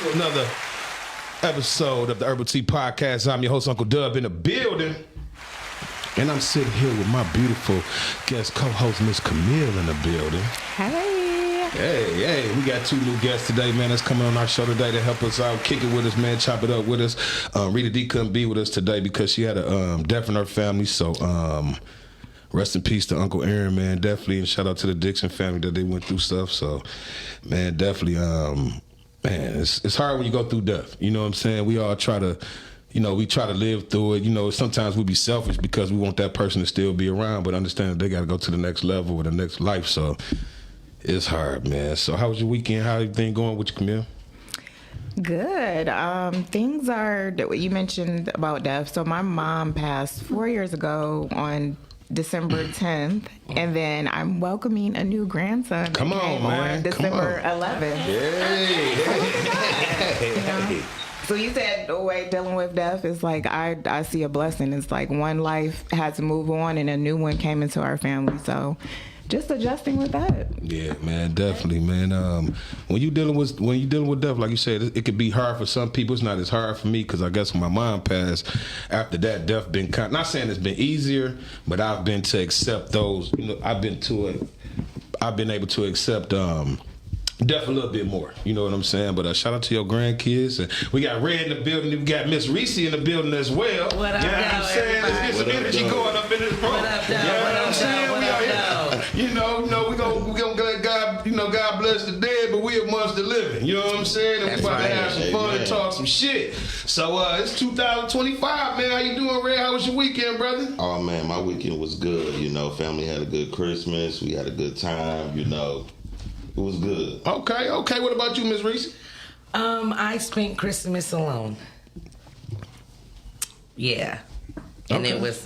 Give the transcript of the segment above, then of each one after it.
to another episode of the Herbal Tea Podcast. I'm your host, Uncle Dub, in the building. And I'm sitting here with my beautiful guest co-host, Miss Camille, in the building. Hey. Hey, we got two new guests today, man, that's coming on our show today to help us out, kick it with us, man, chop it up with us. Rita D couldn't be with us today because she had a death in her family, so rest in peace to Uncle Aaron, man, definitely, and shout out to the Dixon family that they went through stuff, so, man, definitely, man, it's hard when you go through death, you know what I'm saying? We all try to, we try to live through it. Sometimes we be selfish because we want that person to still be around, but understand that they got to go to the next level or the next life. So it's hard, man. So how was your weekend? How everything going with you, Camille? Good. Things are, you mentioned about death. So my mom passed 4 years ago on December 10th, and then I'm welcoming a new grandson. Come on, man. On December 11th. Hey. So you said the way dealing with death is like I see a blessing. It's like one life had to move on and a new one came into our family. So just adjusting with that. Yeah, man, definitely, man. When you dealing with death, like you said, it could be hard for some people. It's not as hard for me because I guess when my mom passed, after that, death been not saying it's been easier, but I've been to accept those. I've been able to accept death a little bit more, you know what I'm saying? But shout out to your grandkids. And we got Red in the building. We got Miss Reese in the building as well. What up, you know what I'm saying? Let's get some energy going up in this room. What up, you know what I'm saying? What We up, out here. We gonna let God, God bless the dead, but we amongst the living. You know what I'm saying? And we about to have some fun and talk some shit. So it's 2025, man. How you doing, Red? How was your weekend, brother? Oh man, my weekend was good. Family had a good Christmas. We had a good time. It was good. Okay. What about you, Miss Reese? I spent Christmas alone. Yeah. And it was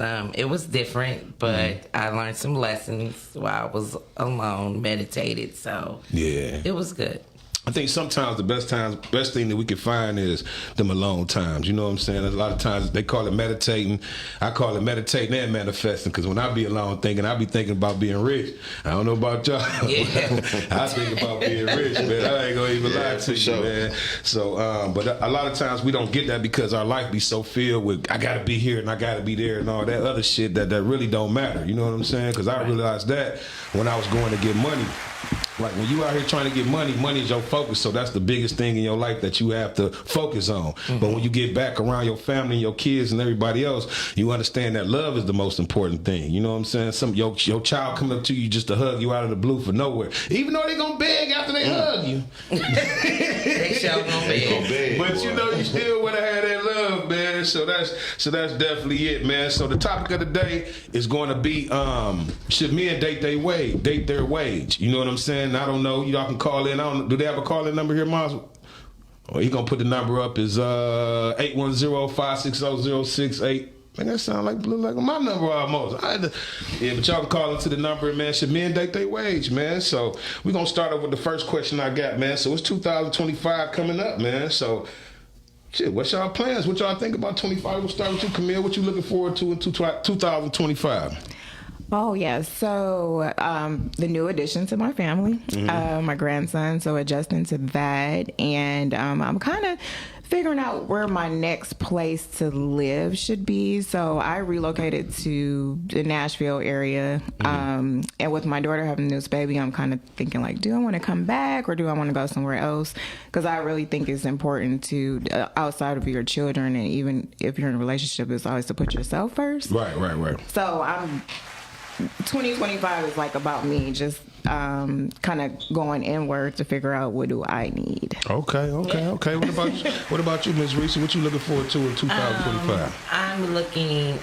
different, but I learned some lessons while I was alone, meditated, so yeah, it was good. I think sometimes the best thing that we can find is them alone times. You know what I'm saying? A lot of times they call it meditating. I call it meditating and manifesting because when I be alone I be thinking about being rich. I don't know about y'all. Yeah. I think about being rich, man. I ain't gonna even lie to you, man. So, but a lot of times we don't get that because our life be so filled with I gotta be here and I gotta be there and all that other shit that really don't matter. You know what I'm saying? Because I realized that when I was going to get money. Like when you out here trying to get money is your focus. So that's the biggest thing in your life that you have to focus on. Mm-hmm. But when you get back around your family and your kids and everybody else, you understand that love is the most important thing. You know what I'm saying? Your child coming up to you just to hug you out of the blue for nowhere. Even though they gonna beg after they hug you. They sure gonna beg. But you still wanna have that love, man. So that's definitely it, man. So the topic of the day is gonna be should men date their wage? You know what I'm saying? I don't know. Y'all can call in. Do they have a call-in number here, Miles? He gonna put the number up is 810-560-068. Man, that sound like my number almost. But y'all can call into the number, man. Should men date their wage, man? So we gonna start off with the first question I got, man. So it's 2025 coming up, man. So shit, what's y'all plans? What y'all think about 25? We'll start with you, Camille. What you looking forward to in 2025? Oh, yeah. So the new addition to my family, my grandson, so adjusting to that. And I'm kind of figuring out where my next place to live should be. So I relocated to the Nashville area. And with my daughter having a new baby, I'm kind of thinking like, do I want to come back or do I want to go somewhere else? Because I really think it's important to, outside of your children, and even if you're in a relationship, it's always to put yourself first. Right. So 2025 is like about me just kind of going inward to figure out what do I need. Okay. What about you, Ms. Reese? What you looking forward to in 2025? I'm looking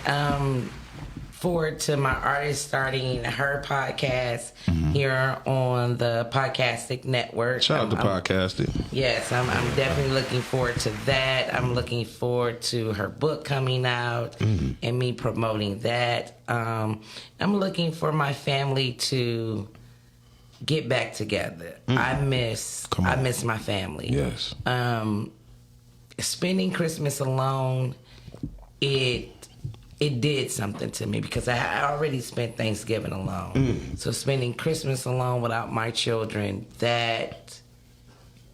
forward to my artist starting her podcast here on the Podcastic Network. Shout out to Podcastic. Yes, I'm definitely looking forward to that. I'm looking forward to her book coming out and me promoting that. I'm looking for my family to get back together. I miss my family. Yes. Spending Christmas alone, it did something to me because I already spent Thanksgiving alone. So spending Christmas alone without my children, that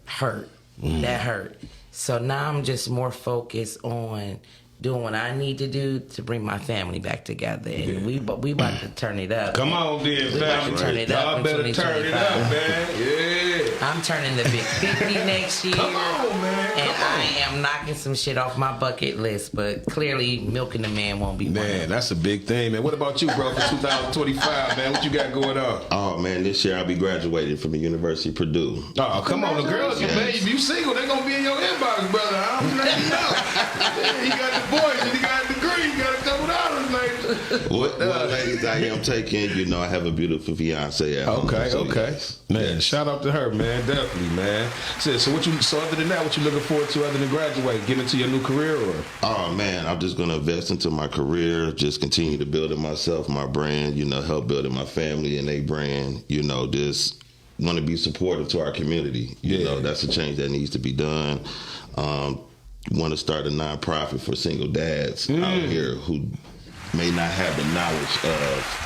hurt. That hurt. So now I'm just more focused on doing what I need to do to bring my family back together. And we about to turn it up. Come on, then, We about to family. turn it up Y'all in better turn it up, 2025. man. Yeah. I'm turning the big 50 next year. Come on, man. And Come on. I am knocking some shit off my bucket list, but clearly milking the man won't be one. Man, that's a big thing, man. What about you, bro, for 2025, man? What you got going on? Oh man, this year I'll be graduating from the University of Purdue. Oh, come on, the girls, man. If you single, they gonna be in your inbox, brother. I'm letting you know. Man, he got the boys and he got a degree. He got a couple dollars, ladies. What ladies I am taking, you know, I have a beautiful fiance at home. Okay, so okay. yes. Man, shout out to her, man. Definitely, man. So other than that, what you looking forward to other than graduate? Get into your new career or? Oh man, I'm just gonna invest into my career, just continue to build it myself, my brand, you know, help building my family and their brand, you know, just want to be supportive to our community. You know, that's a change that needs to be done. Want to start a nonprofit for single dads out here who may not have the knowledge of,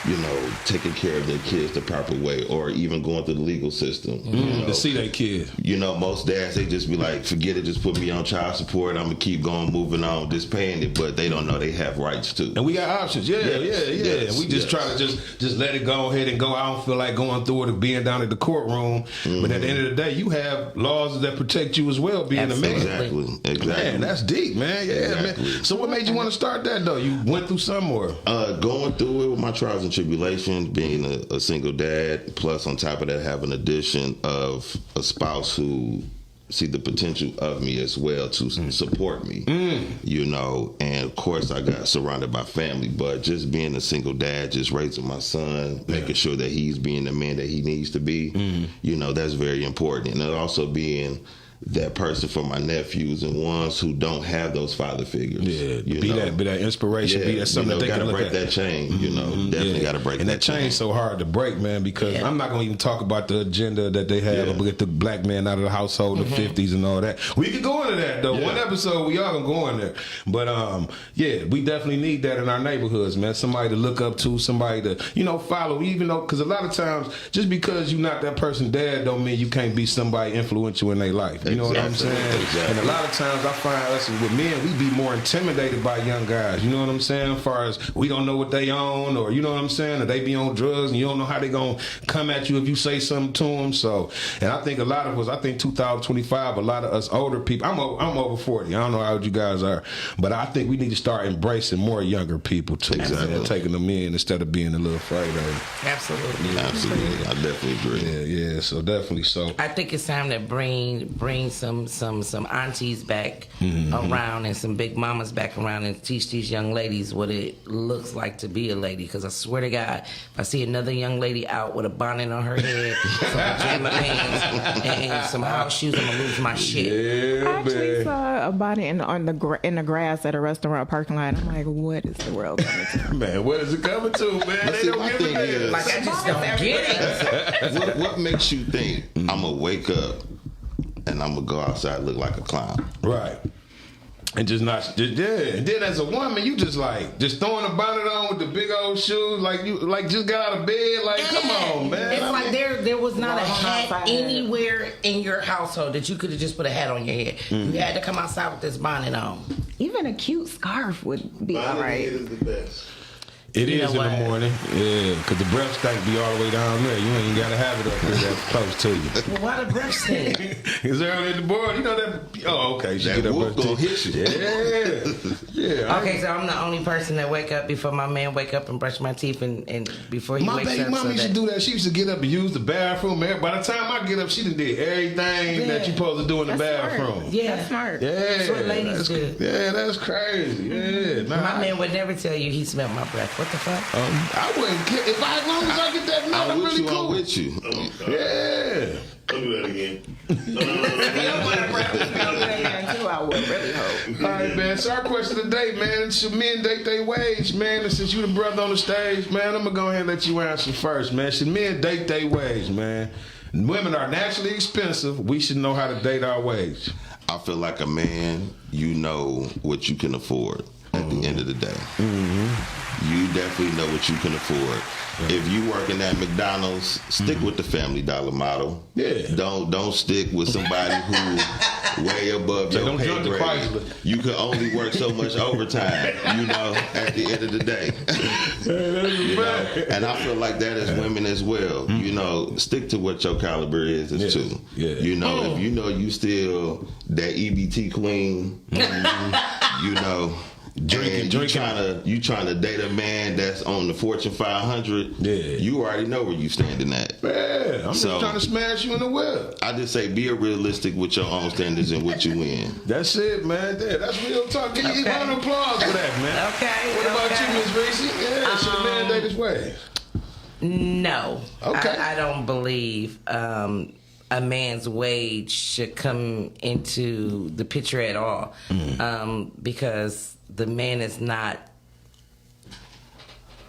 you know, taking care of their kids the proper way, or even going through the legal system. You know? To see that kid. You know, most dads, they just be like, forget it, just put me on child support. I'm going to keep going, moving on, just paying it. But they don't know they have rights too. And we got options. Yeah. Yes, We just try to just let it go ahead and go. I don't feel like going through it or being down at the courtroom. But at the end of the day, you have laws that protect you as well, being a man. Exactly. Man, that's deep, man. Yeah, Exactly. man. So what made you want to start that, though? You went through some more. Going through it with my trials and tribulations, being a single dad, plus on top of that, have an addition of a spouse who see the potential of me as well to support me, you know, and of course I got surrounded by family, but just being a single dad, just raising my son, making sure that he's being the man that he needs to be, you know, that's very important. And also being that person for my nephews and ones who don't have those father figures. Yeah, you be know? that inspiration. Be that something that they gotta can look break at. that chain. You know, definitely gotta break. And that chain's so hard to break, man. Because I'm not gonna even talk about the agenda that they have to get the black man out of the household in the 50s and all that. We could go into that though. One episode we all gonna go in there. But we definitely need that in our neighborhoods, man. Somebody to look up to, somebody to follow. Even though, because a lot of times, just because you're not that person's dad, don't mean you can't be somebody influential in their life. You know what I'm saying? Exactly. And a lot of times I find us with men, we be more intimidated by young guys. You know what I'm saying? As far as we don't know what they own, or you know what I'm saying, or they be on drugs, and you don't know how they gonna come at you if you say something to them. So, and I think a lot of us, 2025, a lot of us older people. I'm over 40. I don't know how old you guys are, but I think we need to start embracing more younger people too, and taking them in instead of being a little afraid of them. Absolutely. Absolutely, I definitely agree. Yeah. So definitely. So I think it's time to bring some aunties back around and some big mamas back around and teach these young ladies what it looks like to be a lady. Because I swear to God, if I see another young lady out with a bonnet on her head, some pajama pants, and some house shoes, I'm gonna lose my shit. yeah, I actually man. saw a body in the grass at a restaurant parking lot. I'm like, what is the world coming to? Man, what is it coming to, man? But They see, don't my give a thing damn. is- Like I just don't get it. What makes you think I'm gonna wake up and I'm gonna go outside and look like a clown? Right. And just not, and then as a woman, you just throwing a bonnet on with the big old shoes, like just got out of bed, like come on, man. It's like there was not a Walk hat outside. anywhere in your household that you could have just put a hat on your head. You had to come outside with this bonnet on. Even a cute scarf would be all right. the best. It You is know in the what? morning, yeah, because the breath stank be all the way down there. You ain't got to have it up here that close to you. Well, why the breath stink? It's early in the morning, you know that. Oh, okay. That wolf gonna hit you. Yeah. Okay, so I'm the only person that wake up before my man wake up and brush my teeth and before he My wakes baby up. mama used to do that. She used to get up and use the bathroom. By the time I get up, she done did everything that you supposed to do in the That's bathroom. smart. Yeah. That's smart. Yeah, That's what ladies that's, do. Yeah, that's crazy. Yeah, nah, My man would never tell you he smelled my breath. What the fuck? I wouldn't care as long as I get that milk. I'm really cool. I'm with you. Yeah. Don't do that again. I would really hope. All right, man. So our question today, man, should men date their wage, man? And since you the brother on the stage, man, I'm gonna go ahead and let you answer first, man. Should men date their wage, man? Women are naturally expensive. We should know how to date our wage. I feel like a man, you know what you can afford at the end of the day. you definitely know what you can afford. If you working at McDonald's, stick with the Family Dollar model. Yeah. Don't stick with somebody who way above So your don't pay jump the grade. Chrysler. You can only work so much overtime, at the end of the day. And I feel like that as women as well. Stick to what your caliber is too. Yeah. If you know you still that EBT queen, Drinking. You trying to date a man that's on the Fortune 500. Yeah. You already know where you standing at. Yeah, I'm just So- trying to smash you in the web. I just say be realistic with your own standards and what you in. That's it, man. Yeah, that's real talk. Give you a round of applause for that, man. Okay. What about okay. you, Miss Reese? Yeah, should a man date his way? No. Okay. I don't believe a man's wage should come into the picture at all. Because the man is not,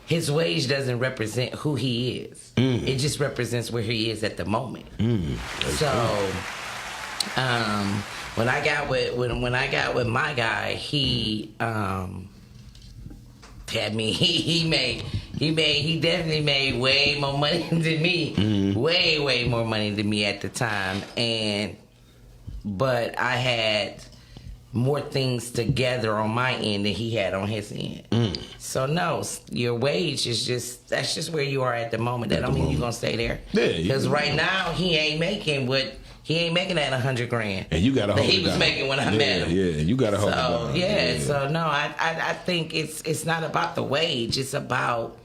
his wage doesn't represent who he is. It just represents where he is at the moment. So when I got with my guy, he he definitely made way more money than me. Way more money than me at the time. But I had more things together on my end than he had on his end. So no, your wage that's just where you are at the moment. That don't mean you're gonna stay there. Yeah, Because right now he ain't making that $100,000. And you gotta that hold he it was down. making when I met him. Yeah, you gotta hold it So down. so no, I think it's not about the wage. It's about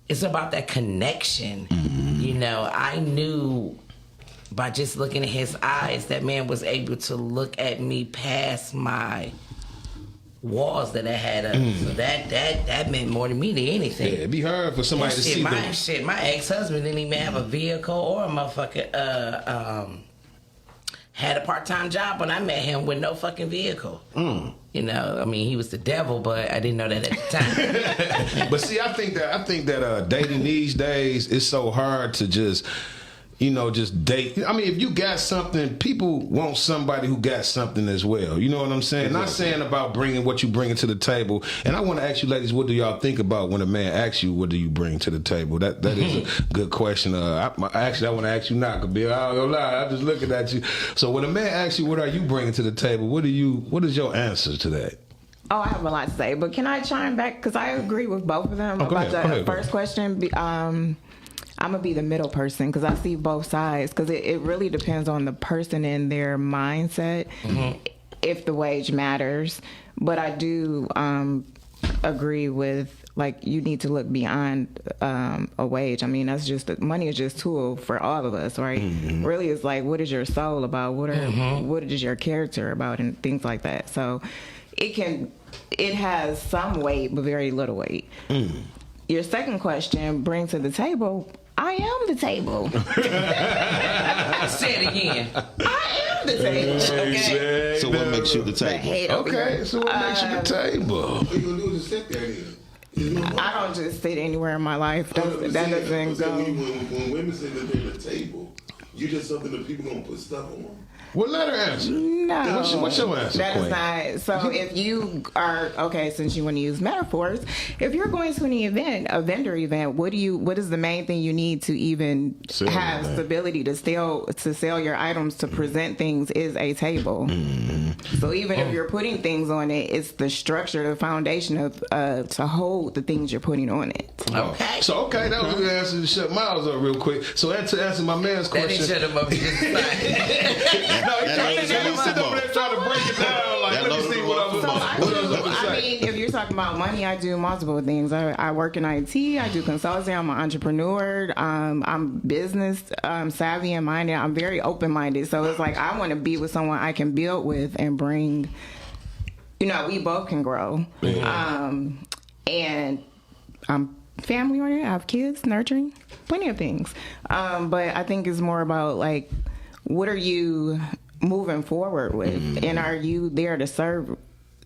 that connection. I knew by just looking at his eyes, that man was able to look at me past my walls that I had up. So that meant more to me than anything. Yeah, it'd be hard for somebody to see them. My ex-husband didn't even have a vehicle or a motherfucker had a part-time job when I met him with no fucking vehicle. He was the devil, but I didn't know that at the time. But see, I think that dating these days is so hard to just date. I mean, if you got something, people want somebody who got something as well. You know what I'm saying? Not saying about bringing what you bring to the table. And I want to ask you, ladies, what do y'all think about when a man asks you, what do you bring to the table? That is a good question. I want to ask you now, Kabir. I don't gonna lie, I'm just looking at you. So when a man asks you, what are you bringing to the table? What is your answer to that? Oh, I have a lot to say, but can I chime back? Because I agree with both of them go about ahead, the first question. I'm going to be the middle person because I see both sides, because it really depends on the person and their mindset if the wage matters. But I do agree with, like, you need to look beyond a wage. I mean, that's just, money is just tool for all of us, right? Really, it's like, what is your soul about? What is your character about, and things like that. So it has some weight, but very little weight. Your second question, bring to the table. I am the table. Say it again. I am the table. Okay. So what makes you the table? Okay, so what makes you the table? What you gonna do is sit there then. I don't just sit anywhere in my life. That doesn't go. When women sit at the table, you just something that people gonna put stuff on. Well, let her answer. No. What's your answer, That Queen? is not. So if you are, okay, since you want to use metaphors, if you're going to an event, a vendor event, what is the main thing you need to even Sell have that. stability to sell your items, to present things, is a table. So even if you're putting things on it, it's the structure, the foundation of to hold the things you're putting on it. Okay. So, that was a good answer to shut Miles up real quick. So, to answer my man's That didn't question. shut him up just fine. No, he's That sitting over there trying to break it down. Like, That let me loaded see him what up I'm for more. I mean, if you're talking about money, I do multiple things. I work in IT. I do consulting. I'm an entrepreneur. I'm business savvy and minded. I'm very open minded. So it's like I want to be with someone I can build with and bring. We both can grow. And I'm family oriented. I have kids, nurturing, plenty of things. But I think it's more about, like, what are you moving forward with, and are you there to serve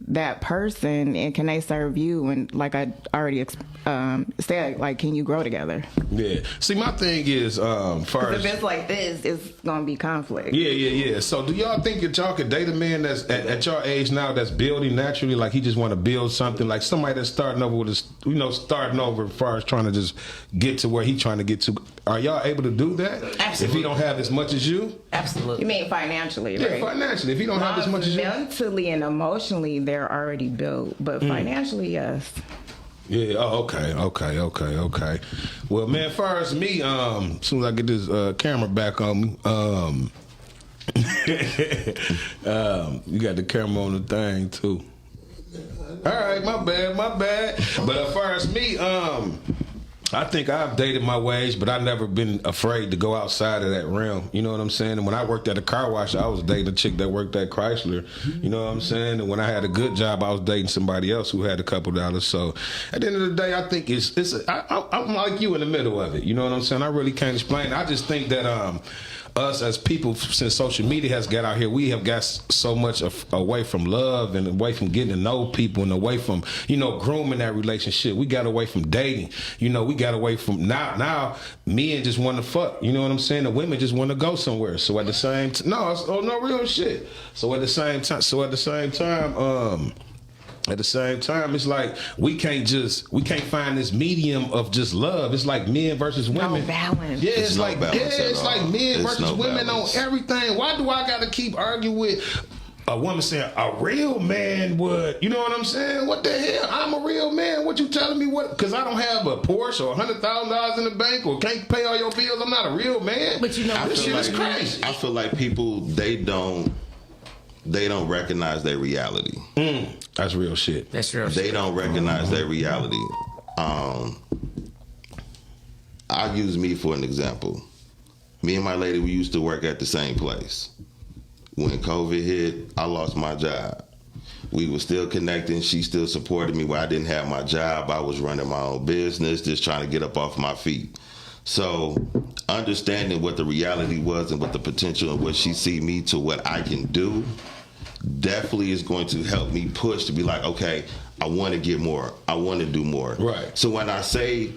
that person, and can they serve you? And like I already say like, can you grow together? Yeah. See, my thing is, far If as it's like this, it's gonna be conflict. yeah. So, do y'all think that y'all could date a man that's at your age now that's building naturally, like he just want to build something, like somebody that's starting over with starting over as far as trying to just get to where he trying to get to? Are y'all able to do that? Absolutely. If he don't have as much as you? Absolutely. You mean financially, Yeah, right? financially. If he don't have as much as you? Mentally and emotionally, they're already built, but financially, yes. Yeah. Oh, okay. Well, man, as far as me, as soon as I get this camera back on me, you got the camera on the thing too. All right, my bad. But as far as me, I think I've dated my ways, but I've never been afraid to go outside of that realm. You know what I'm saying? And when I worked at a car wash, I was dating a chick that worked at Chrysler. You know what I'm saying? And when I had a good job, I was dating somebody else who had a couple dollars. So at the end of the day, I think I'm like you in the middle of it. You know what I'm saying? I really can't explain. I just think that us as people, since social media has got out here, we have got so much away from love and away from getting to know people and away from, grooming that relationship. We got away from dating. We got away from now men just want to fuck. You know what I'm saying? The women just want to go somewhere. So at the same no real shit. So at the same time, it's like we can't find this medium of just love. It's like men versus women. No balance. Yeah, it's like men versus women balance. on everything. Why do I gotta keep arguing with a woman saying a real man would? You know what I'm saying? What the hell? I'm a real man. What you telling me? What? Because I don't have a Porsche or $100,000 in the bank or can't pay all your bills. I'm not a real man. But this shit is crazy. I feel like people they don't recognize their reality. That's real shit. That's real. They don't recognize their reality. I'll use me for an example. Me and my lady, we used to work at the same place. When COVID hit, I lost my job. We were still connecting. She still supported me while I didn't have my job. I was running my own business, just trying to get up off my feet. So understanding what the reality was and what the potential and what she see me to what I can do definitely is going to help me push to be like, okay, I want to get more. I want to do more. Right. So when I say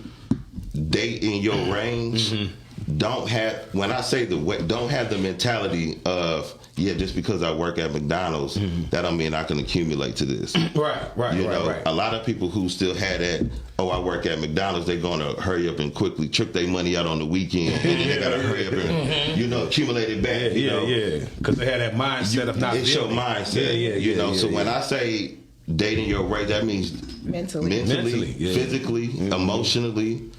date in your range, don't have the mentality of, just because I work at McDonald's, that don't mean I can accumulate to this. Right. A lot of people who still had that, I work at McDonald's, they're going to hurry up and quickly trick their money out on the weekend, and then they got to hurry up and, accumulate it back. Yeah. Because they had that mindset of not It's your building. mindset. So when I say dating your range, that means Mentally, physically, emotionally.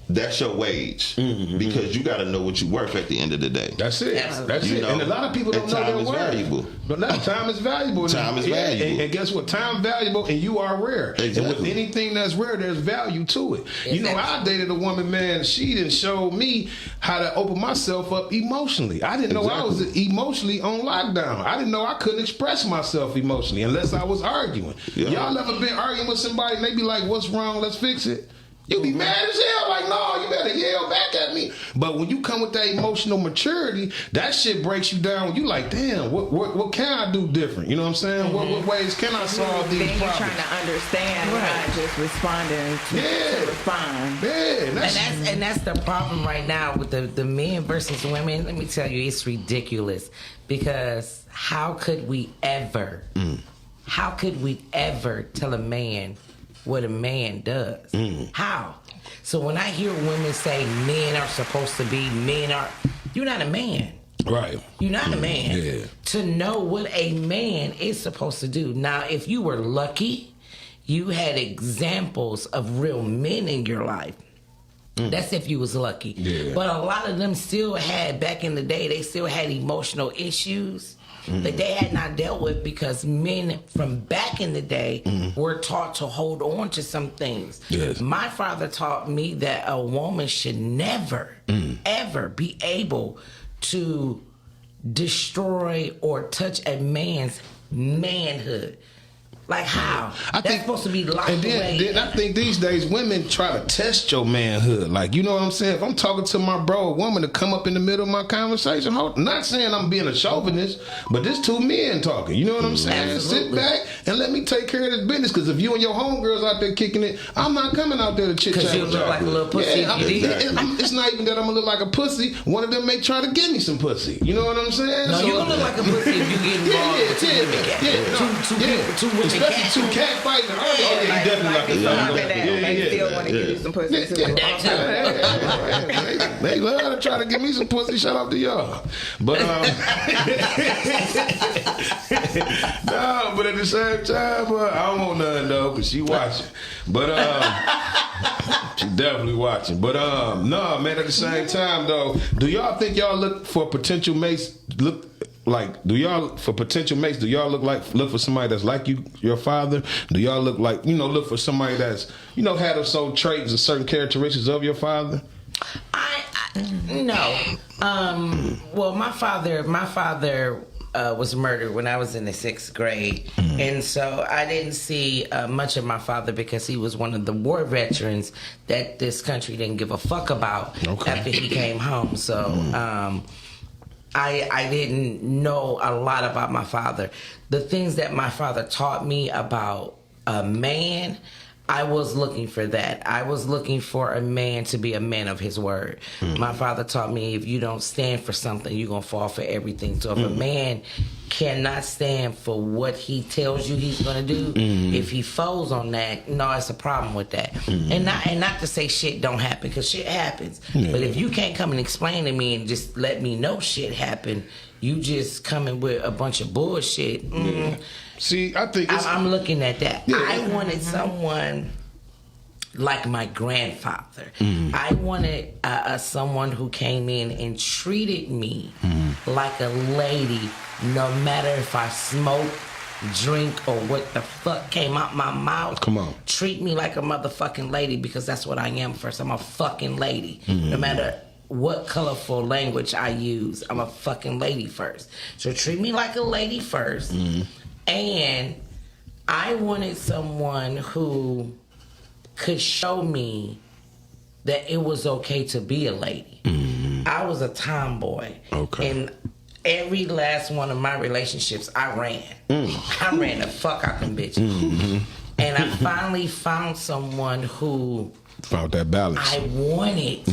That's your wage, because you got to know what you worth at the end of the day. That's it. That's it. And a lot of people don't know their worth. Valuable. But time is valuable. Time is valuable. And guess what? Time valuable, and you are rare. Exactly. And with anything that's rare, there's value to it. Exactly. I dated a woman, man. She didn't show me how to open myself up emotionally. I didn't know I was emotionally on lockdown. I didn't know I couldn't express myself emotionally unless I was arguing. Yeah. Y'all ever been arguing with somebody and they be like, "What's wrong? Let's fix it." You be mad as hell, like, no, you better yell back at me. But when you come with that emotional maturity, that shit breaks you down. You like, damn, what can I do different? You know what I'm saying? What ways can I solve these Then you're problems? trying to understand, not just responding to respond. Yeah, And that's the problem right now with the men versus women. Let me tell you, it's ridiculous, because how could we ever tell a man what a man does? How? So when I hear women say men are supposed to be, you're not a man. Right. You're not a man. Yeah. To know what a man is supposed to do. Now, if you were lucky, you had examples of real men in your life. That's if you was lucky. Yeah. But a lot of them still had, back in the day, they still had emotional issues that they had not dealt with, because men from back in the day were taught to hold on to some things. Yes. My father taught me that a woman should never, ever be able to destroy or touch a man's manhood. Like how? I That's supposed to be locked and away. then I think these days women try to test your manhood. Like, you know what I'm saying? If I'm talking to my bro, a woman to come up in the middle of my conversation, not saying I'm being a chauvinist, but this two men talking. You know what I'm saying? Absolutely. Sit back and let me take care of this business. Because if you and your homegirls out there kicking it, I'm not coming out there to chit chat. Because you look like a little pussy. Yeah, it's not even that I'm gonna look like a pussy. One of them may try to give me some pussy. You know what I'm saying? No, you gonna look like a pussy if you get involved with two women. Especially two cat fighting. Oh, yeah, you definitely like a They still want to give you some pussy too. They love to try to give me some pussy. Shout out to y'all. But no, but at the same time, I don't want nothing though, because she watching. But she definitely watching. But no, man, at the same time though, do y'all think y'all look for potential mates? Do y'all look for somebody that's like your father? Do y'all look for somebody that's, had some traits or certain characteristics of your father? No. Well, my father was murdered when I was in the 6th grade. And so I didn't see much of my father because he was one of the war veterans that this country didn't give a fuck about after he came home. So I didn't know a lot about my father. The things that my father taught me about a man, I was looking for that. I was looking for a man to be a man of his word. My father taught me if you don't stand for something, you're going to fall for everything. So if a man cannot stand for what he tells you he's going to do, if he falls on that, no, it's a problem with that. And not to say shit don't happen, because shit happens. But if you can't come and explain to me and just let me know shit happened, you just coming with a bunch of bullshit. See, I think I'm looking at that. I wanted someone like my grandfather. I wanted someone who came in and treated me like a lady, no matter if I smoke, drink, or what the fuck came out my mouth. Come on. Treat me like a motherfucking lady, because that's what I am first. I'm a fucking lady. No matter what colorful language I use, I'm a fucking lady first. So treat me like a lady first. And I wanted someone who could show me that it was okay to be a lady. I was a tomboy. And every last one of my relationships, I ran. I ran the fuck out them bitches. And I finally found someone who found that balance. I wanted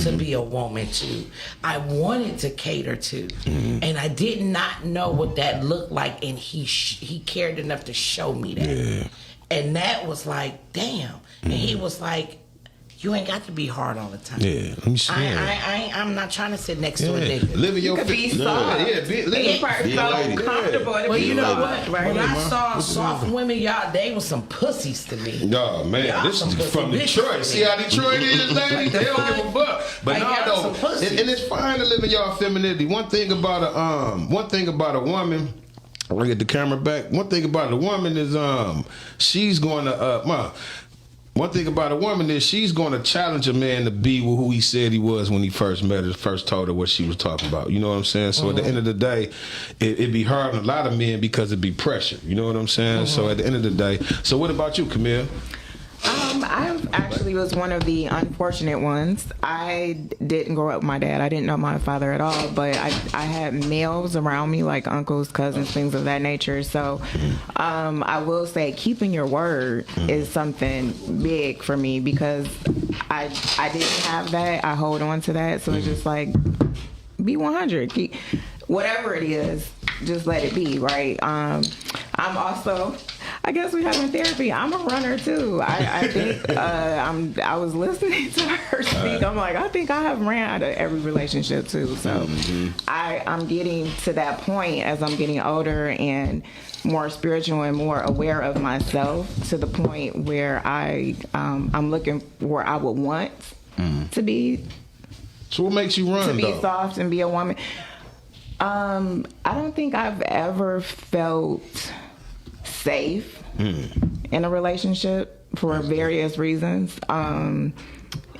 to be a woman to. I wanted to cater to. And I did not know what that looked like, and he cared enough to show me that. And that was like, damn. And he was like, you ain't got to be hard all the time. Let me see. I'm not trying to sit next to a nigga. Living your could be soft. Be Comfortable. Well, you know what? When I saw soft women, y'all, they was some pussies to me. No, man, Y'all this some is from pussy Detroit. bitches. See how Detroit is, lady? They don't give a fuck. But Like, no, y'all though, some pussies. and it's fine to live in y'all femininity. One thing about a woman. I'm gonna get the camera back. One thing about a woman is she's going to one thing about a woman is she's going to challenge a man to be who he said he was when he first met her, first told her what she was talking about. You know what I'm saying? So at the end of the day, it'd be hard on a lot of men because it'd be pressure. You know what I'm saying? So at the end of the day, so what about you, Camille? I actually was one of the unfortunate ones. I didn't grow up with my dad. I didn't know my father at all, but I had males around me, like uncles, cousins, things of that nature. So I will say keeping your word is something big for me, because I didn't have that. I hold on to that. So it's just like, be 100. Whatever it is, just let it be, right? I'm also, I guess we're having therapy. I'm a runner too. I think I was listening to her speak. I'm like, I think I have ran out of every relationship too. So I'm getting to that point as I'm getting older and more spiritual and more aware of myself, to the point where I'm looking where I would want to be. So what makes you run, To be though? soft and be a woman. I don't think I've ever felt safe in a relationship for various reasons.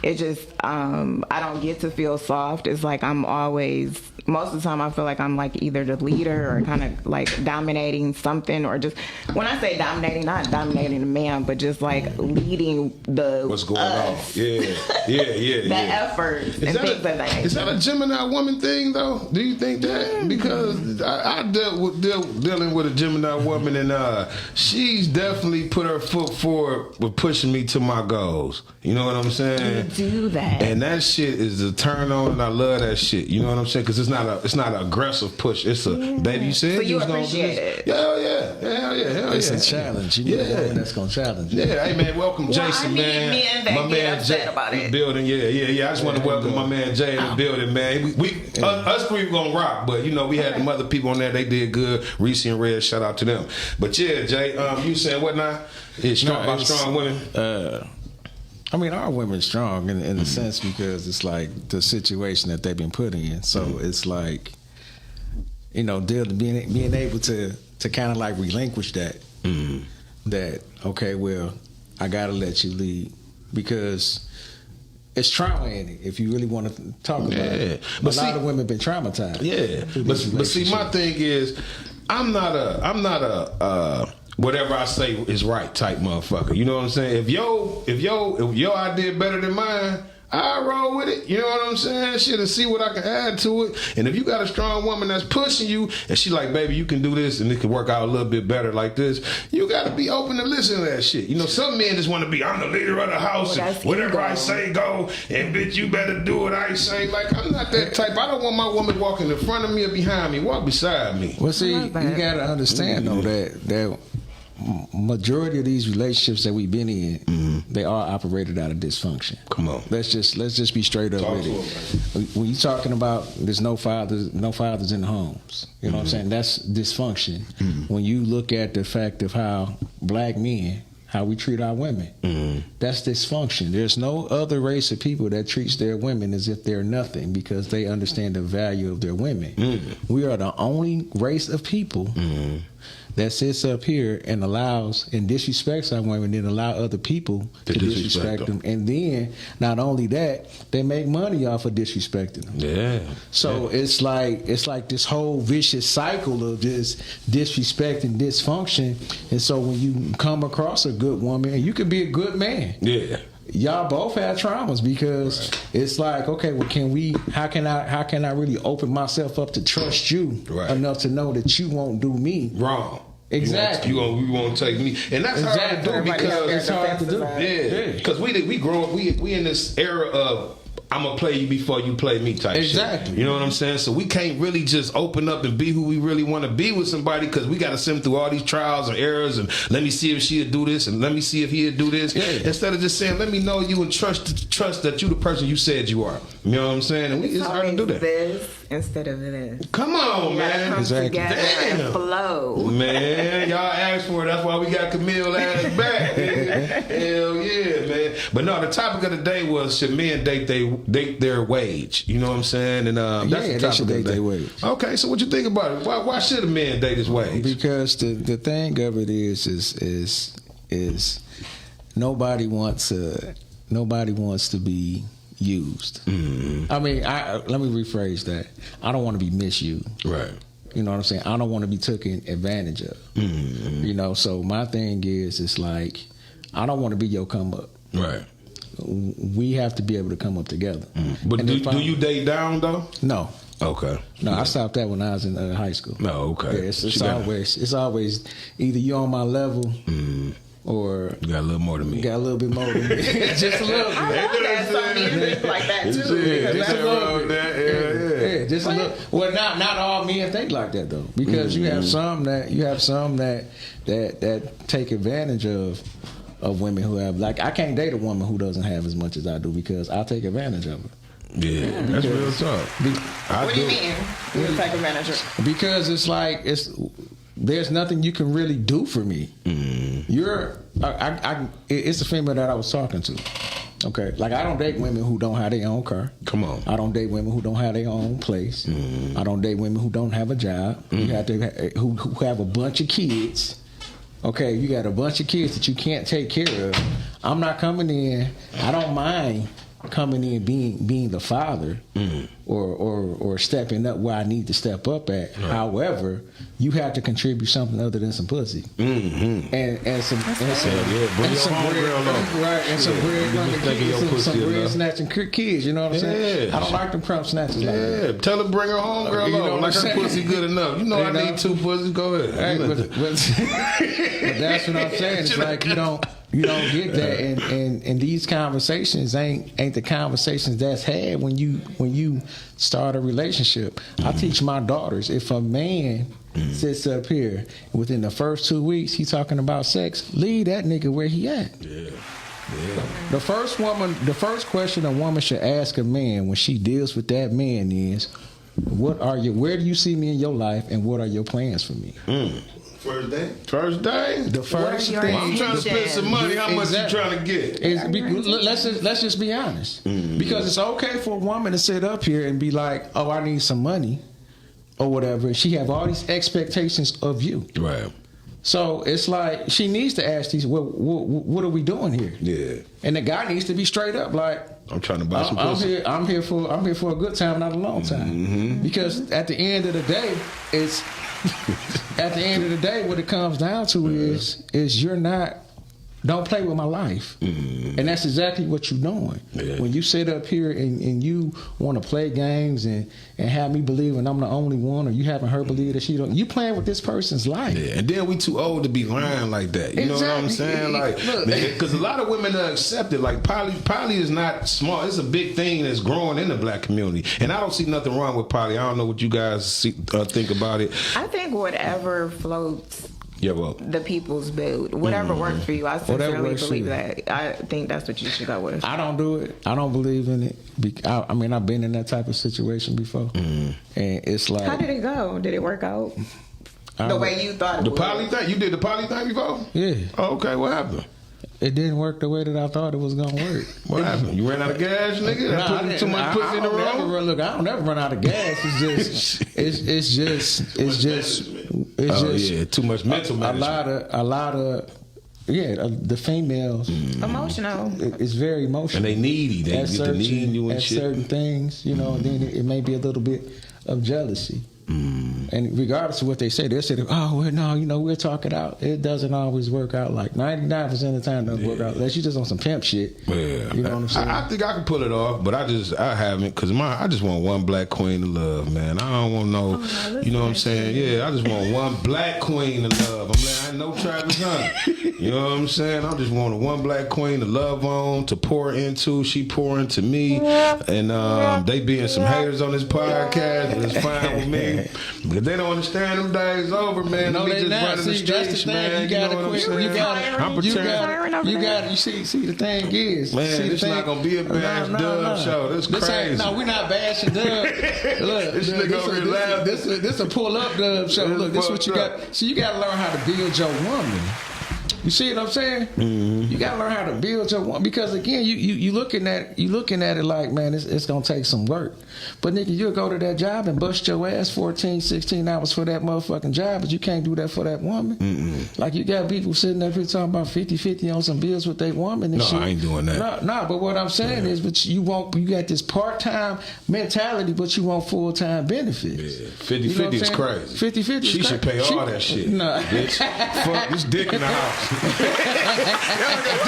it just I don't get to feel soft. It's like I'm always, most of the time I feel like I'm like either the leader or kind of like dominating something, or just, when I say dominating, not dominating the man, but just like leading the What's going on? Yeah. the effort and things like that. Is that a Gemini woman thing, though? Do you think that? Because I dealing with a Gemini woman, and she's definitely put her foot forward with pushing me to my goals. You know what I'm saying? Do that. And that shit is a turn on, and I love that shit. You know what I'm saying? Because it's not an aggressive push. It's a baby. You said So you was gonna do appreciate this. it. Hell yeah. It's a challenge. You know, that's gonna challenge you. Yeah, hey man, welcome Jason, man. Men that get upset about in it. the building. Yeah. I just want to welcome my man Jay in the building, man. Us three were gonna rock, but you know we had them other people on there. They did good. Reese and Red, shout out to them. But yeah, Jay, you saying what now? It's strong about strong women. I mean, our women strong in the sense because it's like the situation that they've been put in. So it's like, you know, being able to kind of like relinquish that. That, okay, well, I gotta let you lead because it's trauma in it. If you really want to talk about it, but a lot of women been traumatized. Yeah, but see, my thing is, I'm not a whatever I say is right type motherfucker. You know what I'm saying? If your idea better than mine, I roll with it. You know what I'm saying? Shit, and see what I can add to it. And if you got a strong woman that's pushing you, and she like, baby, you can do this, and it can work out a little bit better like this, you got to be open to listen to that shit. You know, some men just want to be, I'm the leader of the house, and whatever I say, go, and bitch, you better do what I say. Like, I'm not that type. I don't want my woman walking in front of me or behind me. Walk beside me. Well, see, you got to understand though that majority of these relationships that we've been in, they are operated out of dysfunction. Come on, let's just be straight up with it. When you're talking about there's no fathers in the homes, you know what I'm saying? That's dysfunction. When you look at the fact of how black men, how we treat our women, that's dysfunction. There's no other race of people that treats their women as if they're nothing because they understand the value of their women. We are the only race of people that sits up here and allows and disrespects our women, then allow other people to disrespect them. And then, not only that, they make money off of disrespecting them. Yeah. So it's like this whole vicious cycle of just disrespect and dysfunction. And so when you come across a good woman, and you could be a good man. Yeah. Y'all both had traumas because it's like, okay, well, how can I really open myself up to trust you enough to know that you won't do me wrong? Exactly. You won't take me, and that's hard to do because it's hard to do. Yeah, because we grow up, we in this era of I'm gonna play you before you play me type exactly. shit. You know what I'm saying? So we can't really just open up and be who we really want to be with somebody because we got to send through all these trials and errors and let me see if she'll do this and let me see if he'll do this. Yeah. Instead of just saying, let me know you and trust that you the person you said you are. You know what I'm saying? And it's hard to do that. This instead of this. Come on, man. Come together and flow. Man, y'all asked for it. That's why we got Camille ass back. Hell yeah, man. But no, the topic of the day was should men date their wage? You know what I'm saying? And that's the topic of the day. Their wage. Okay, so what you think about it? Why should a man date his wage? Because the thing of it is nobody wants to be used. I mean, let me rephrase that. I don't want to be misused. Right. You know what I'm saying? I don't want to be taken advantage of. You know, so my thing is, it's like, I don't want to be your come up. Right. We have to be able to come up together. But do you date down though? No. Okay. No, I stopped that when I was in high school. No, okay. Yeah, it's always either you on my level or you got a little more than me. You got a little bit more than me. Just a little bit. I love that something like that too. Just a little bit. Yeah, just a little. Well, not all men think like that though, because you have some that take advantage of women who have, like, I can't date a woman who doesn't have as much as I do because I'll take advantage of her. Yeah, that's real talk. What do you mean? You take advantage of her? Because it's like there's nothing you can really do for me. It's a female that I was talking to. Okay, like I don't date women who don't have their own car. Come on. I don't date women who don't have their own place. I don't date women who don't have a job. Who have a bunch of kids. Okay, you got a bunch of kids that you can't take care of. I'm not coming in. I don't mind coming in being the father or stepping up where I need to step up at. Right. However, you have to contribute something other than some pussy and some bread snatching kids. You know what I'm saying? I don't like them crumb snatchers. Like that. Tell her bring her home girl over. Like her pussy good enough. You know I need 2 pussies. Go ahead. Hey, but that's what I'm saying. It's like you don't get that, and these conversations ain't the conversations that's had when you start a relationship. I teach my daughters, if a man sits up here within the first 2 weeks he talking about sex, leave that nigga where he at. Yeah. The first question a woman should ask a man when she deals with that man is, where do you see me in your life, and what are your plans for me? First day? First day? The first thing. I'm trying to spend some money. How much you trying to get? Let's just be honest. Because it's okay for a woman to sit up here and be like, oh, I need some money or whatever. She have all these expectations of you. Right. So it's like she needs to ask these, what are we doing here? Yeah. And the guy needs to be straight up like, I'm trying to buy some pussy. I'm here for a good time, not a long time. Because at the end of the day, what it comes down to is don't play with my life. And that's exactly what you're doing. Yeah. When you sit up here and you want to play games and have me believing I'm the only one, or you having her believe that you playing with this person's life. Yeah, and then we too old to be lying like that. You know what I'm saying? Like, because a lot of women are accepted. Like poly is not small. It's a big thing that's growing in the black community, and I don't see nothing wrong with poly. I don't know what you guys think about it. I think whatever floats. Yeah, well, the people's build. Whatever works for you. I sincerely believe that. I think that's what you should go with. I don't do it. I don't believe in it. I mean, I've been in that type of situation before. And it's like... How did it go? Did it work out the way you thought it would? The poly thing? You did the poly thing before? Yeah. Oh, okay, what happened? It didn't work the way that I thought it was gonna work. What happened? You ran out of gas, nigga? Putting too much pussy in the room? Look, I don't never run out of gas. It's just too much mental management. A lot of the females emotional. It's very emotional. And they needy. They get to need you and shit. Certain things, and then it may be a little bit of jealousy. And regardless of what they say, they'll say, oh, well, no, we'll talk it out. It doesn't always work out. Like 99% of the time, it doesn't work out. Unless you just on some pimp shit. Yeah. You know what I'm saying? I think I can pull it off, but I haven't, because I just want one black queen to love, man. I don't want no, you know what I'm saying? Yeah, I just want one black queen to love. I ain't no Travis Hunter. You know what I'm saying? I just want one black queen to love on, to pour into. She pour into me. And they being some haters on this podcast, but it's fine with me. Because they don't understand them days over, man. No, they just not. running the streets, man. You gotta quit. You see, the thing is, man, it's not gonna be a bash Dub show. That's crazy. No, we're not bashing Dub. Look, this nigga over here laughing. This a pull up Dub show. Look, this is what you got. So you gotta learn how to build your woman. You see what I'm saying? You gotta learn how to build your woman, because again, you looking at it like, man, it's gonna take some work. But nigga, you'll go to that job and bust your ass 14, 16 hours for that motherfucking job, but you can't do that for that woman. Like, you got people sitting up here talking about 50-50 on some bills with their woman and shit. I ain't doing that. No, but what I'm saying is, but you got this part-time mentality, but you want full-time benefits. Yeah. 50-50 is crazy. 50-50 She should pay all that shit. No. Bitch. Fuck this dick in the house. Y'all got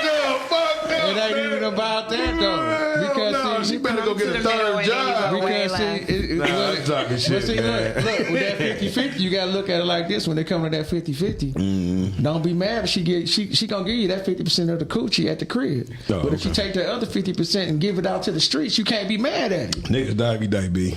done fucked up. It ain't even about that, though. Because she better go get a third job. Because I'm talking shit, see, man. Look, with that 50-50, you gotta look at it like this. When they come to that 50-50, don't be mad if she gonna give you that 50% of the coochie at the crib. But if you take that other 50% and give it out to the streets, you can't be mad at it. Niggas die, B.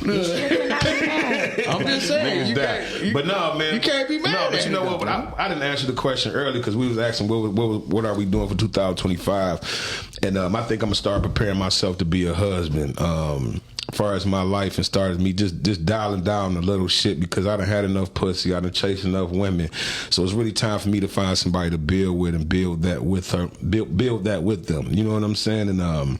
I'm just saying. But no, man. You can't be mad at it. But you know what? I didn't answer the question earlier because we was asking what are we doing for 2025, and I think I'm gonna start preparing myself to be a husband. As far as my life, and started me just dialing down a little shit, because I done had enough pussy, I done chased enough women, so it's really time for me to find somebody to build with and build that with them. You know what I'm saying? And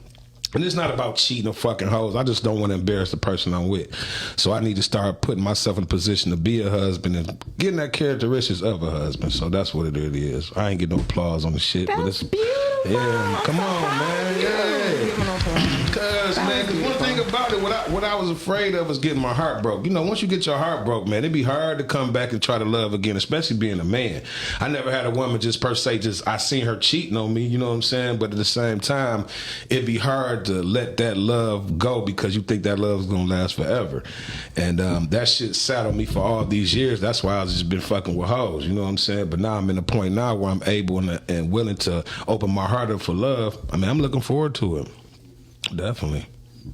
And it's not about cheating or fucking hoes. I just don't want to embarrass the person I'm with. So I need to start putting myself in a position to be a husband and getting that characteristics of a husband. So that's what it is. I ain't getting no applause on the shit. That's but it's beautiful. Yeah, come on, man. Yeah. Cause one thing about it, what I was afraid of was getting my heart broke. You know, once you get your heart broke, man, it'd be hard to come back and try to love again, especially being a man. I never had a woman just per se, I seen her cheating on me, you know what I'm saying? But at the same time, it'd be hard to let that love go because you think that love is gonna last forever. And that shit sat on me for all these years. That's why I was just been fucking with hoes, you know what I'm saying? But now I'm in a point now where I'm able and willing to open my heart up for love. I mean, I'm looking forward to it. Definitely.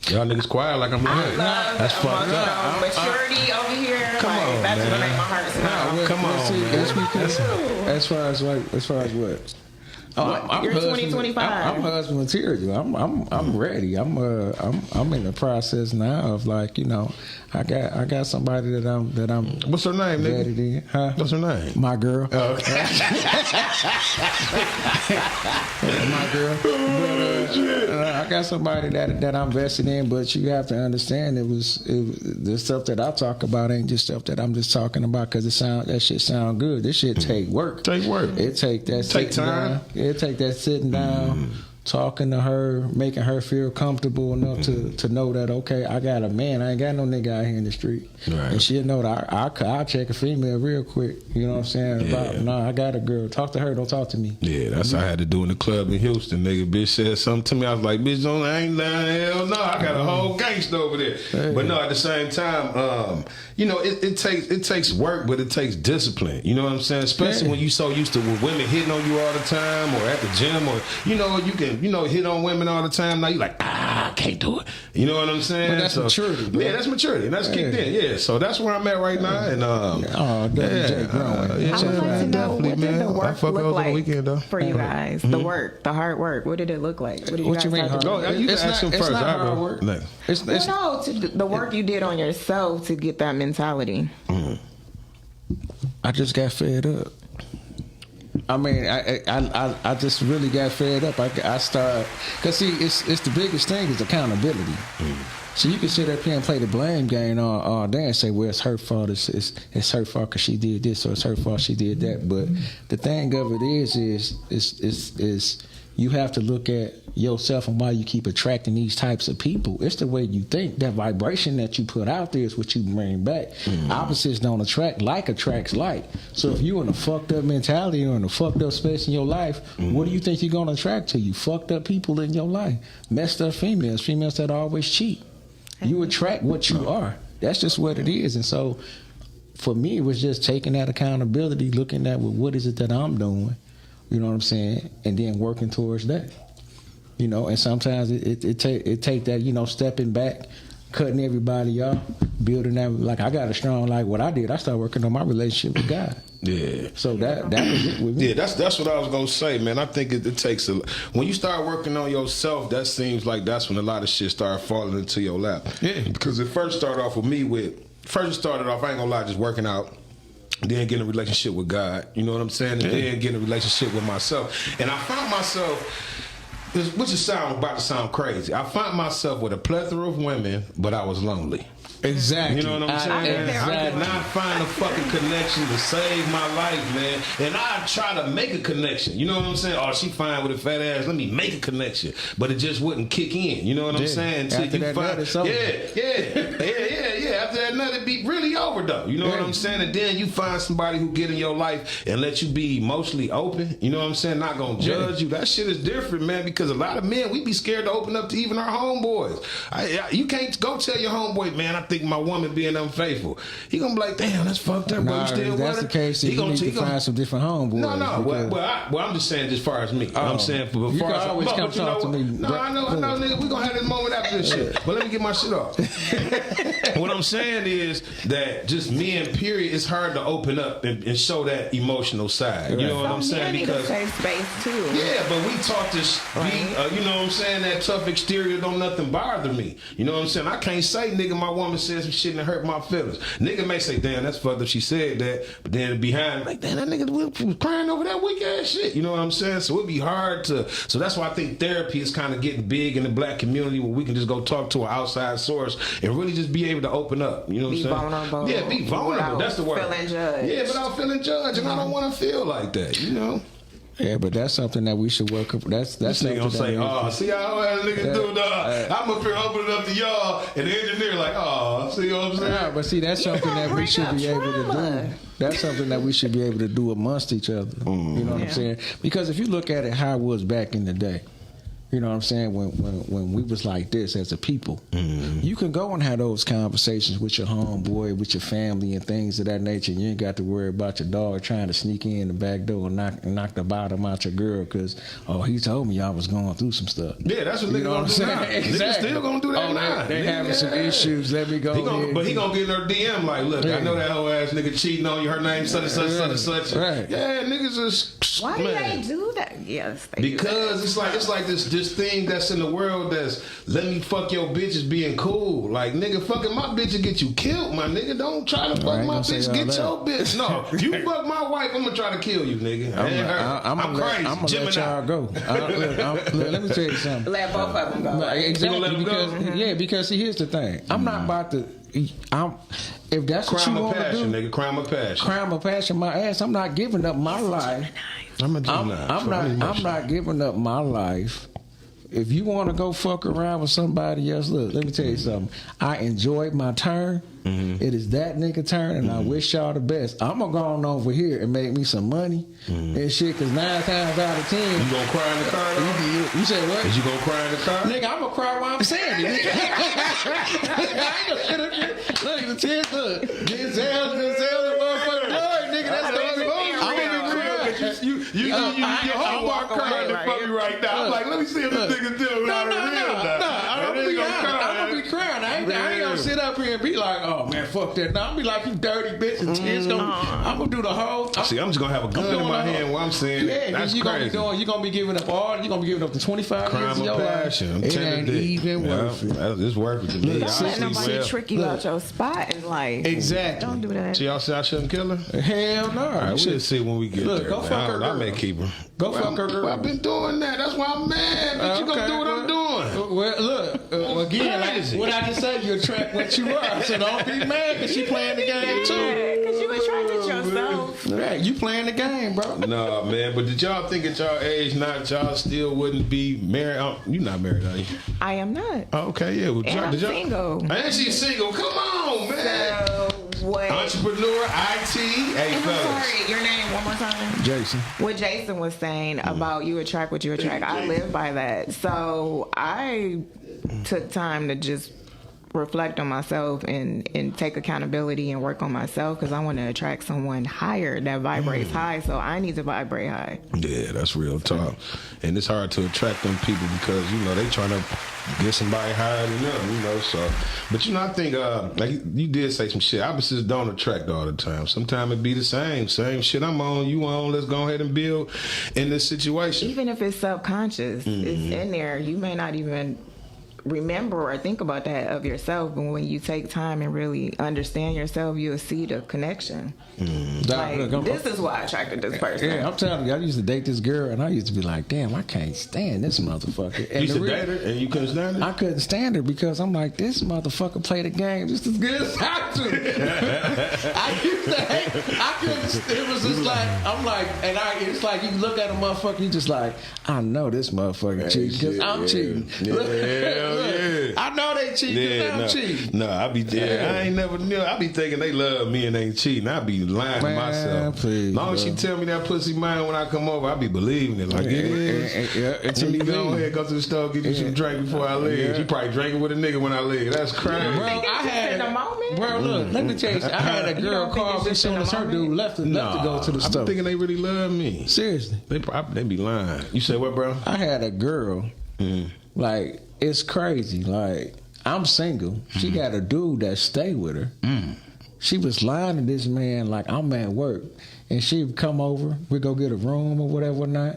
Y'all niggas quiet like I'm lying. That's fucked up. Maturity over here. Come on, that's man. what make my heart smile. Come on, See, man. that's because as far as what? I'm You're husband- 2025. I'm husband material. I'm ready. I'm in the process now of like, you know, I got somebody that I'm. What's her name, nigga? ready to, huh? What's her name? My girl. My girl. But, I got somebody that I'm vested in, but you have to understand it was the stuff that I talk about ain't just stuff that I'm just talking about because that shit sound good. This shit take work. Take work. It take that Take sitting time. down. It take that sitting down, talking to her, making her feel comfortable enough to know that, okay, I got a man. I ain't got no nigga out here in the street. Right. And she'll know that I'll check a female real quick. You know what I'm saying? Yeah. I got a girl. Talk to her. Don't talk to me. Yeah, that's how I had to do in the club in Houston. Nigga, bitch said something to me. I was like, bitch, I ain't lying. Hell no, I got a whole gangster over there. Hey. But no, at the same time, you know, it takes work, but it takes discipline. You know what I'm saying? Especially when you so used to with women hitting on you all the time, or at the gym, or you know, you can hit on women all the time. Now you like, I can't do it. You know what I'm saying? But that's maturity, bro. Yeah, that's maturity, and that's kicked in. Yeah, so that's where I'm at right now. And WJ growing. yeah, I would like to know, definitely, what did man. the I work fuck look hoes on like the weekend though. for you guys? The work, the hard work. What did it look like? What did you What guys you mean have hard to do? Go, you can ask him first. Not I'll hard go work. next. It's Well, no, the work you did on yourself to get that mentality. I just got fed up. I mean, I just really got fed up. I started, cause see, it's the biggest thing is accountability. So you can sit up here and play the blame game all day and say, well, it's her fault. It's her fault because she did this, or it's her fault she did that. But the thing of it is you have to look at yourself and why you keep attracting these types of people. It's the way you think. That vibration that you put out there is what you bring back. Opposites don't attract. Like attracts like. So if you're in a fucked up mentality or in a fucked up space in your life, what do you think you're going to attract to you? Fucked up people in your life. Messed up females that always cheat. You attract what you are. That's just what it is. And so for me, it was just taking that accountability, looking at what is it that I'm doing, you know what I'm saying, and then working towards that. You know, and sometimes it take that, you know, stepping back, cutting everybody off, building that. Like I got a strong, like what I did, I started working on my relationship with God. Yeah. So that was it with me. Yeah, that's what I was gonna say, man. I think it takes when you start working on yourself. That seems like that's when a lot of shit start falling into your lap. Yeah, because it first started off with me. I ain't gonna lie, just working out. Then getting a relationship with God. You know what I'm saying? And then getting a relationship with myself. And I found myself. Which is about to sound crazy. I found myself with a plethora of women, but I was lonely. Exactly. You know what I'm saying? I could not find a fucking connection to save my life, man. And I try to make a connection. You know what I'm saying? Oh, she fine with a fat ass. Let me make a connection. But it just wouldn't kick in. You know what I'm saying? After that nut, it's over. Yeah. After that nut, it'd be really over, though. You know what I'm saying? And then you find somebody who get in your life and let you be emotionally open. You know what I'm saying? Not gonna judge you. That shit is different, man, because a lot of men, we be scared to open up to even our homeboys. You can't go tell your homeboy, man, I think my woman being unfaithful. He gonna be like, damn, that's fucked up. Nah, You still if that's with the her? case, then you need to find some different homeboys. No. because- Well, I'm just saying as far as me. I'm saying for You far can as always come talk to me. No, I know, nigga. We gonna have this moment after this shit. But let me get my shit off. What I'm saying saying is that just men, period, it's hard to open up and show that emotional side. You know what I'm Some saying? men need a safe space too. Yeah, but we taught to be, you know what I'm saying, that tough exterior, don't nothing bother me. You know what I'm saying? I can't say, nigga, my woman said some shit and it hurt my feelings. Nigga may say, damn, that's fucked up, she said that, but then behind, like, damn, that nigga was crying over that weak ass shit. You know what I'm saying? So it'd be hard to, so that's why I think therapy is kind of getting big in the black community where we can just go talk to an outside source and really just be able to open up. You know what I'm Be saying? vulnerable. Yeah, be vulnerable. Without That's the word. feeling judged. Yeah, without feeling judged. And I don't want to feel like that, you know? Yeah, but that's something that we should work up. That's This nigga gonna something say, that we- oh, see how that nigga do, dog. I'm up here opening up to y'all, and the engineer like, oh, see what I'm saying? Yeah, but see, that's something gonna that we bring should up be able to trauma. do. That's something that we should be able to do amongst each other. You know what I'm saying? Because if you look at it how it was back in the day, you know what I'm saying, when we was like this as a people, you can go and have those conversations with your homeboy, with your family and things of that nature. You ain't got to worry about your dog trying to sneak in the back door and knock the bottom out your girl because, oh, he told me y'all was going through some stuff. Yeah, that's what You nigga know what gonna I'm do now. saying? Niggas Exactly. still gonna do that Oh, now. they Nigga, having some issues. Let me go ahead. But he gonna get in her DM like, look, I know that whole ass nigga cheating on you. Her name such and such, such and such. Right. Yeah, niggas is Why man. do they do that? Yes, they do Because it's like this thing that's in the world that's let me fuck your bitches being cool. Like nigga, fucking my bitch will get you killed, my nigga. Don't try to fuck ain't my gonna say bitch, all get that. your bitch. No, you fuck my wife, I'm gonna try to kill you, nigga. I'm crazy. I'm gonna let Gemini. y'all go. Look, let me tell you something. Let both of them go. No, exactly, let 'em go? because because see, here's the thing. I'm not about to. If that's what you Crime of want to passion, do, nigga. Crime of passion. crime of passion, my ass. I'm not giving up my life. I'm a I'm Gemini. not giving up my life. If you want to go fuck around with somebody else, look, let me tell you something. I enjoyed my turn. It is that nigga turn, and I wish y'all the best. I'm gonna go on over here and make me some money and shit. Cause 9 times out of 10, You gonna cry in the car? though? you say what? Is you gonna cry in the car? Nigga, I'm gonna cry while I'm saying it. Nigga. I ain't gonna sit up here. Look, the tears, look. Denzel, the motherfucker. Lord, nigga, that's the only one. I'm gonna cry. You your homework crying in front of me right now. I'm like, let me see if this nigga deal with No, it real now. I'm gonna be crying. I ain't gonna sit up here and be like, oh man, fuck that. No, I'm gonna be like, you dirty bitch, and tears gonna. I'm gonna do the whole. See, I'm just gonna have a gun in my hand while I'm saying it. That's you crazy. You're gonna be giving up all. You're gonna be giving up the 25 years Crime of of your passion. I'm life. It telling ain't you. even worth it. It's worth it to me. Look, I Don't let sleep nobody well. trick you out your spot in life. Exactly. Don't do that. So y'all say I shouldn't kill her? Hell no. All right, we should see when we get Look, there. go man. fuck her I girl. may keep her. Go fuck her girl. I've been doing that. That's why I'm mad. But you gonna do what I'm doing. Well, look, again, Crazy. what I just said, you attract what you are. So don't be mad because she playing the game too. Because you attracted yourself. Right, you playing the game, bro. Nah, man. But did y'all think at y'all age, not y'all still wouldn't be married? You not married, are you? I am not. Oh, okay, yeah. Well, And I'm did y'all, single. And she's single. Come on, man. So what? Entrepreneur, IT. Hey, And I'm fellas. sorry, your name one more time. Jason. What Jason was saying about you attract what you attract, I live by that. So I took time to just reflect on myself and take accountability and work on myself because I want to attract someone higher that vibrates high. So I need to vibrate high. Yeah, that's real talk. And it's hard to attract them people because, you know, they trying to get somebody higher than them, you know, so. But, you know, I think, like you did say some shit. Opposites don't attract all the time. Sometimes it be the same shit I'm on, you on, let's go ahead and build in this situation. Even if it's subconscious, it's in there. You may not even remember or think about that of yourself, but when you take time and really understand yourself, you'll see the connection. Like, this is why I attracted this person. Yeah, I'm telling you, I used to date this girl, and I used to be like, damn, I can't stand this motherfucker. And You used the to date her and you couldn't stand it? I couldn't stand her because I'm like, this motherfucker play the game just as good as I do. I used to hate. I couldn't. It was just like I'm like, and it's like you look at a motherfucker, you just like, I know this motherfucker cheating because I'm cheating. Hell yeah. I know they cheating because I'm cheating. No, I be I ain't never knew. I be thinking they love me and they ain't cheating. I be lying to Man, myself. please, Long as she bro. tell me that pussy mine when I come over, I be believing it. Like it is. Until Let me you go leave. ahead, go to the store, get you some drink before I leave. Yeah. You probably drinking with a nigga when I leave. That's crazy. Bro, I had in the moment? Bro, look, let me tell you, I had a You girl don't think call it's me just soon in as the her moment? dude left to go to the I store. be thinking they really love me. Seriously, They be lying. You say what, bro? I had a girl. Like it's crazy. Like I'm single. She got a dude that stay with her. She was lying to this man like I'm at work, and she would come over. We go get a room or whatever not.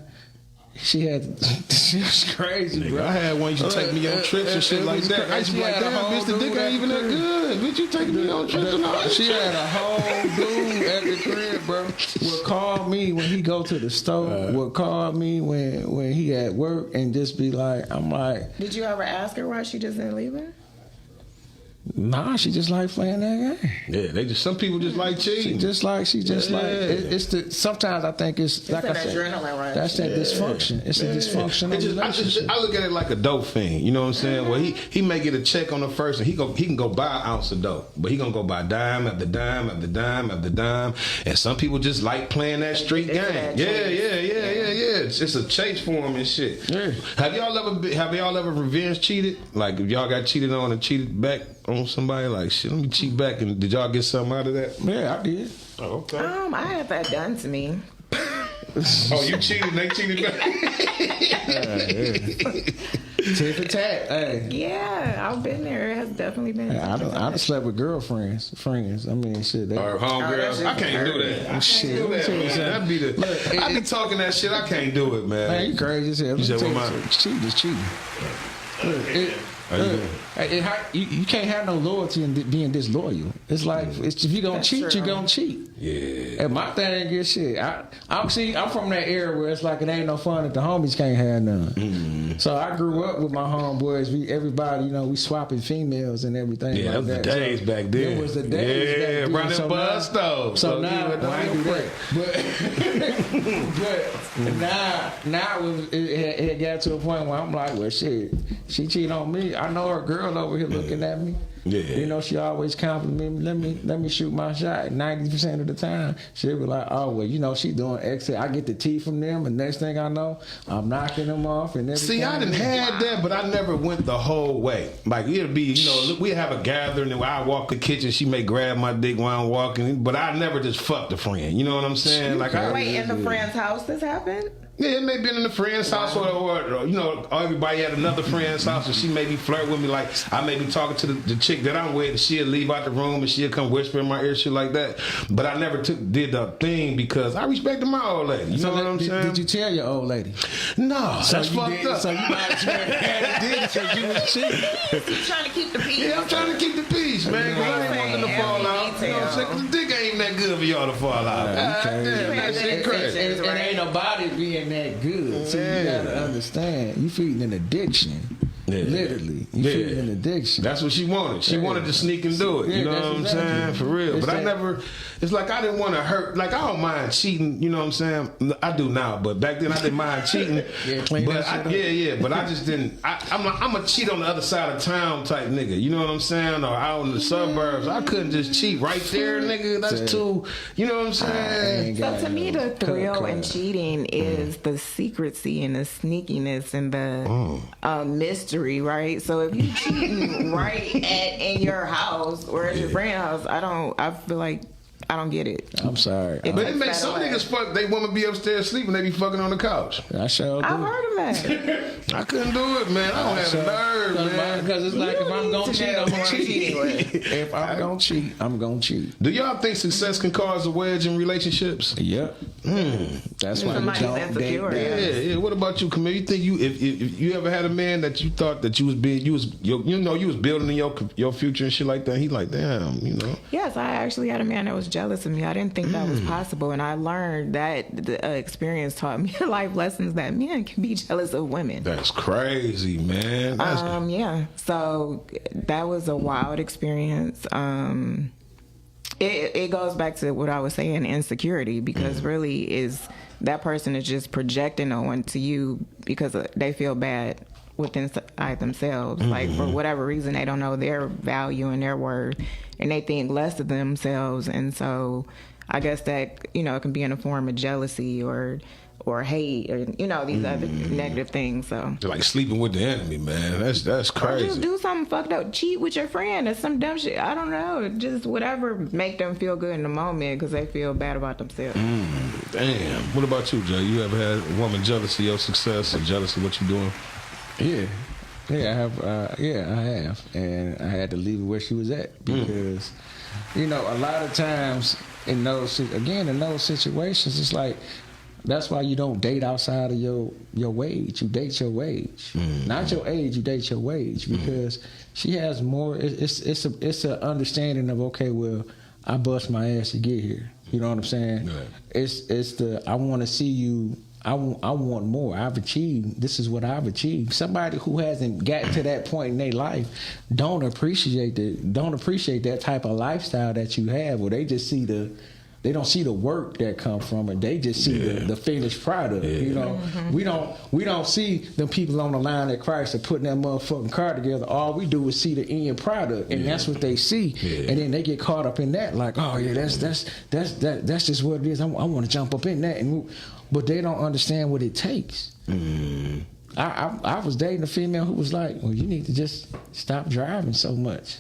She was crazy, bro. I had one used to take me on trips and shit like that. I used to be like, damn, bitch, the dick ain't even that good. Bitch, you taking me on trips and all that She shit. had a whole dude at the crib, bro. Would call me when he go to the store. Would call me when he at work and just be like, I'm like, Did you ever ask her why she just didn't leave her? nah, she just like playing that game. Yeah, they just some people just like cheating. She just like it's the. Sometimes I think it's like an I said, adrenaline rush. that's that dysfunction. It's a dysfunctional It relationship. I look at it like a dope fiend. You know what I'm saying? Well, he may get a check on the first, and he can go buy an ounce of dope, but he gonna go buy dime after dime after dime after dime. And some people just like playing that street game. that Yeah. It's a chase for them and shit. Yeah. Have y'all ever revenge cheated? Like if y'all got cheated on and cheated back on somebody, like shit, let me cheat back. And did y'all get something out of that? Yeah, I did. Oh, okay. I had that done to me. Oh, you cheated? They cheated back. Tit for tat. Hey. Yeah, I've been there. It has definitely been. I done slept with girlfriends, friends. I mean, shit. Or homegirls. I can't do that. I Shit, can't do let me tell you that, man. something. That'd be the. I be talking that shit. I can't do it, man. Man, you crazy as hell. You said, Let me what tell mine? you, cheating is cheating. Look, you can't have no loyalty in being disloyal. It's like if you gonna cheat, true. you gonna cheat. Yeah. And my thing ain't good shit. I'm from that era where it's like it ain't no fun if the homies can't have none. So I grew up with my homeboys. Everybody, we swapping females and everything. Yeah, like that was the days back then. It was the days. Yeah, back then. running bus stove. So now, you well, I ain't do that. But now it got to a point where I'm like, well, shit, she cheated on me. I know her girl over here looking at me. Yeah. She always compliment me. Let me shoot my shot. 90% of the time, she'll be like, oh well, she doing X. I get the tea from them, and next thing I know, I'm knocking them off and everything. See, I done had that, but I never went the whole way. Like it'd be, we have a gathering and I walk the kitchen, she may grab my dick while I'm walking, but I never just fucked a friend. You know what I'm saying? Like Wait, in the friend's house this happened? Yeah, it may have been in a friend's house or everybody at another friend's house and she may be flirting with me. Like I may be talking to the chick that I'm with and she'll leave out the room and she'll come whisper in my ear, shit like that. But I never did the thing because I respected my old lady. You know what I'm saying? Did you tell your old lady? No, that's fucked up. So you might as well had it because you was cheating. He's trying to keep the peace. Yeah, I'm trying to keep the peace, man. Cause I ain't want them to fall out. You know what I'm saying? 'Cause the dick ain't that good for y'all to fall out. God damn, that shit crazy. It ain't nobody being that good. So you gotta understand, you feeding an addiction. Yeah. Literally, you feeding an addiction. That's what she wanted. She wanted to sneak and do it. Yeah, You know that's what I'm exactly. saying? For real. It's But I that- never. It's like I didn't want to hurt. Like I don't mind cheating. You know what I'm saying? I do now, but back then I didn't mind cheating. Yeah, clean but that shit up. yeah. But I just didn't. I'm a cheat on the other side of town type nigga. You know what I'm saying? Or out in the suburbs. I couldn't just cheat right there, nigga. That's too. You know what I'm saying? So to me, the thrill in cheating is the secrecy and the sneakiness and the mystery, right? So if you cheating right in your house or at your friend's house, I feel like I don't get it. I'm sorry. But it Takes makes that some away. niggas fuck. They want to be upstairs sleeping. They be fucking on the couch. I sure do. I've heard of that. I couldn't do it, man. I don't have the nerve, man. Because it's like, if I'm gonna to cheat, know I'm gonna more cheat. anyway. If I'm gonna cheat, I'm gonna cheat. Do y'all think success can cause a wedge in relationships? Yep. That's why we Somebody's don't date insecure, that. Yeah. What about you, Camille? You think if you ever had a man that you thought that you was building in your future and shit like that? He like, damn, Yes, I actually had a man that was jealous of me. I didn't think that was possible, and I learned that the experience taught me life lessons that men can be jealous of women. That's crazy, man. That's Yeah. So that was a wild experience. It goes back to what I was saying, insecurity, because really is that person is just projecting onto you because they feel bad within themselves. Like for whatever reason, they don't know their value and their worth, and they think less of themselves. And so I guess that, it can be in a form of jealousy or hate or, these other negative things. So like sleeping with the enemy, man. That's or just crazy. do something fucked up. Cheat with your friend or some dumb shit. I don't know. Just whatever make them feel good in the moment because they feel bad about themselves. Damn. What about you, Jay? You ever had a woman jealous of your success or jealous of what you doing? Yeah. Yeah, I have. I have, and I had to leave her where she was at because, a lot of times in those situations, it's like that's why you don't date outside of your wage. You date your wage, not your age. You date your wage because she has more. It's a understanding of, okay, well, I bust my ass to get here. You know what I'm saying? Right. It's the I want to see you. I want more. I've achieved. This is what I've achieved. Somebody who hasn't gotten to that point in their life don't appreciate that type of lifestyle that you have, where they just see they don't see the work that come from it. They just see the finished product. We don't see them people on the line at Christ are putting that motherfucking car together. All we do is see the end product, and that's what they see. And then they get caught up in that, like, oh yeah, that's just what it is. I want to jump up in that, but they don't understand what it takes. I was dating a female who was like, well, you need to just stop driving so much.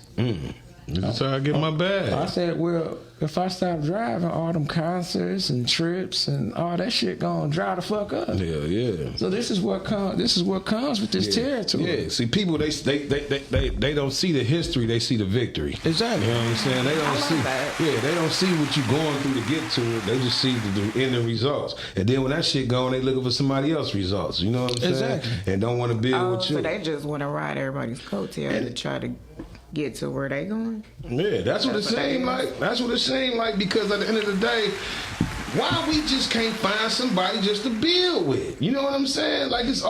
That's how I get my bag. I said, well, if I stop driving, all them concerts and trips and all that shit gonna dry the fuck up. Yeah. So this is what comes with this territory. Yeah. See, people they don't see the history; they see the victory. Exactly. You know what I'm saying? They don't see. that. Yeah, they don't see what you're going through to get to it. They just see the end results. And then when that shit gone, they looking for somebody else's results. You know what I'm saying? Exactly. And don't want to build with you. So they just want to ride everybody's coattail to try to get to where they going. Yeah, that's what it seemed like. That's what it seemed like, because at the end of the day, why we just can't find somebody just to build with? You know what I'm saying? Like, it's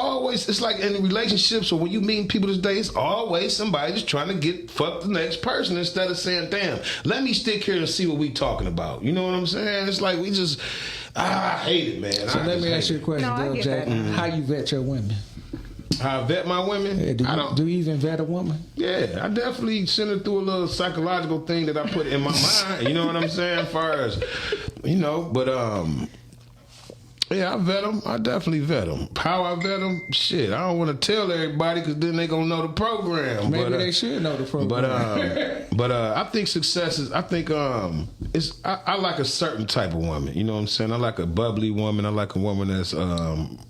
like in relationships, or when you meet people today, it's always somebody just trying to get fuck the next person instead of saying, damn, let me stick here and see what we talking about. You know what I'm saying? It's like we just, I hate it, man. So let me ask you a question, No, I Dub get Jack. that. How you vet your women? How I vet my women? Yeah, do you even vet a woman? Yeah, I definitely send her through a little psychological thing that I put in my mind. You know what I'm saying? As far as, yeah, I vet them. I definitely vet them. How I vet them? Shit, I don't want to tell everybody, because then they gonna know the program. Maybe they should know the program. But I think success is. I think I like a certain type of woman. You know what I'm saying? I like a bubbly woman. I like a woman that's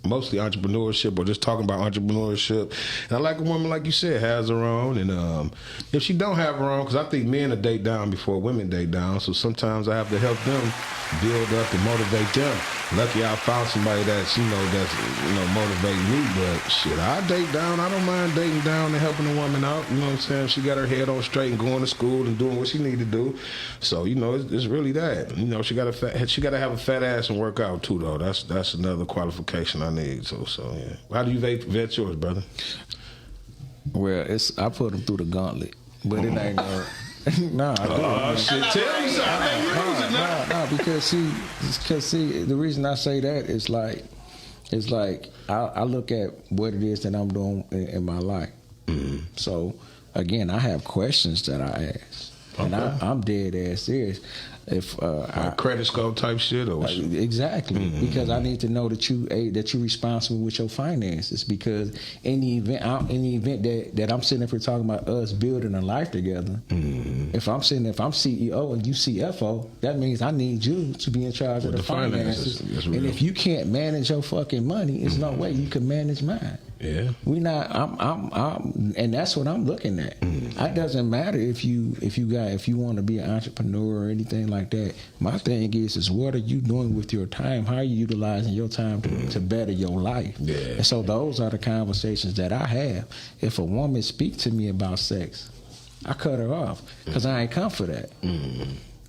mostly entrepreneurship, or just talking about entrepreneurship. And I like a woman, like you said, has her own. And if she don't have her own, because I think men are date down before women date down. So sometimes I have to help them build up and motivate them. Lucky I found somebody that's motivating me. But shit, I date down. I don't mind dating down and helping a woman out. You know what I'm saying? She got her head on straight and going to school and doing what she need to do. So it's really that. She got to have a fat ass and work out too, though. That's another qualification I need. So yeah. How do you vet yours, brother? Well, I put them through the gauntlet, but it ain't no. Nah, I do. Oh shit! Tell me something. No, because see, the reason I say that is like I look at what it is that I'm doing in my life. Mm-hmm. So again, I have questions that I ask, and I'm dead ass serious. If like credit score type shit, or exactly, because I need to know that you're responsible with your finances. Because in the event that I'm sitting up here talking about us building a life together, if I'm CEO and you CFO, that means I need you to be in charge of the finances. And if you can't manage your fucking money, there's no way you can manage mine. Yeah, we not. I'm, and that's what I'm looking at. It doesn't matter if you want to be an entrepreneur or anything like that. My thing is what are you doing with your time? How are you utilizing your time to better your life? Yeah. And so those are the conversations that I have. If a woman speaks to me about sex, I cut her off because I ain't come for that.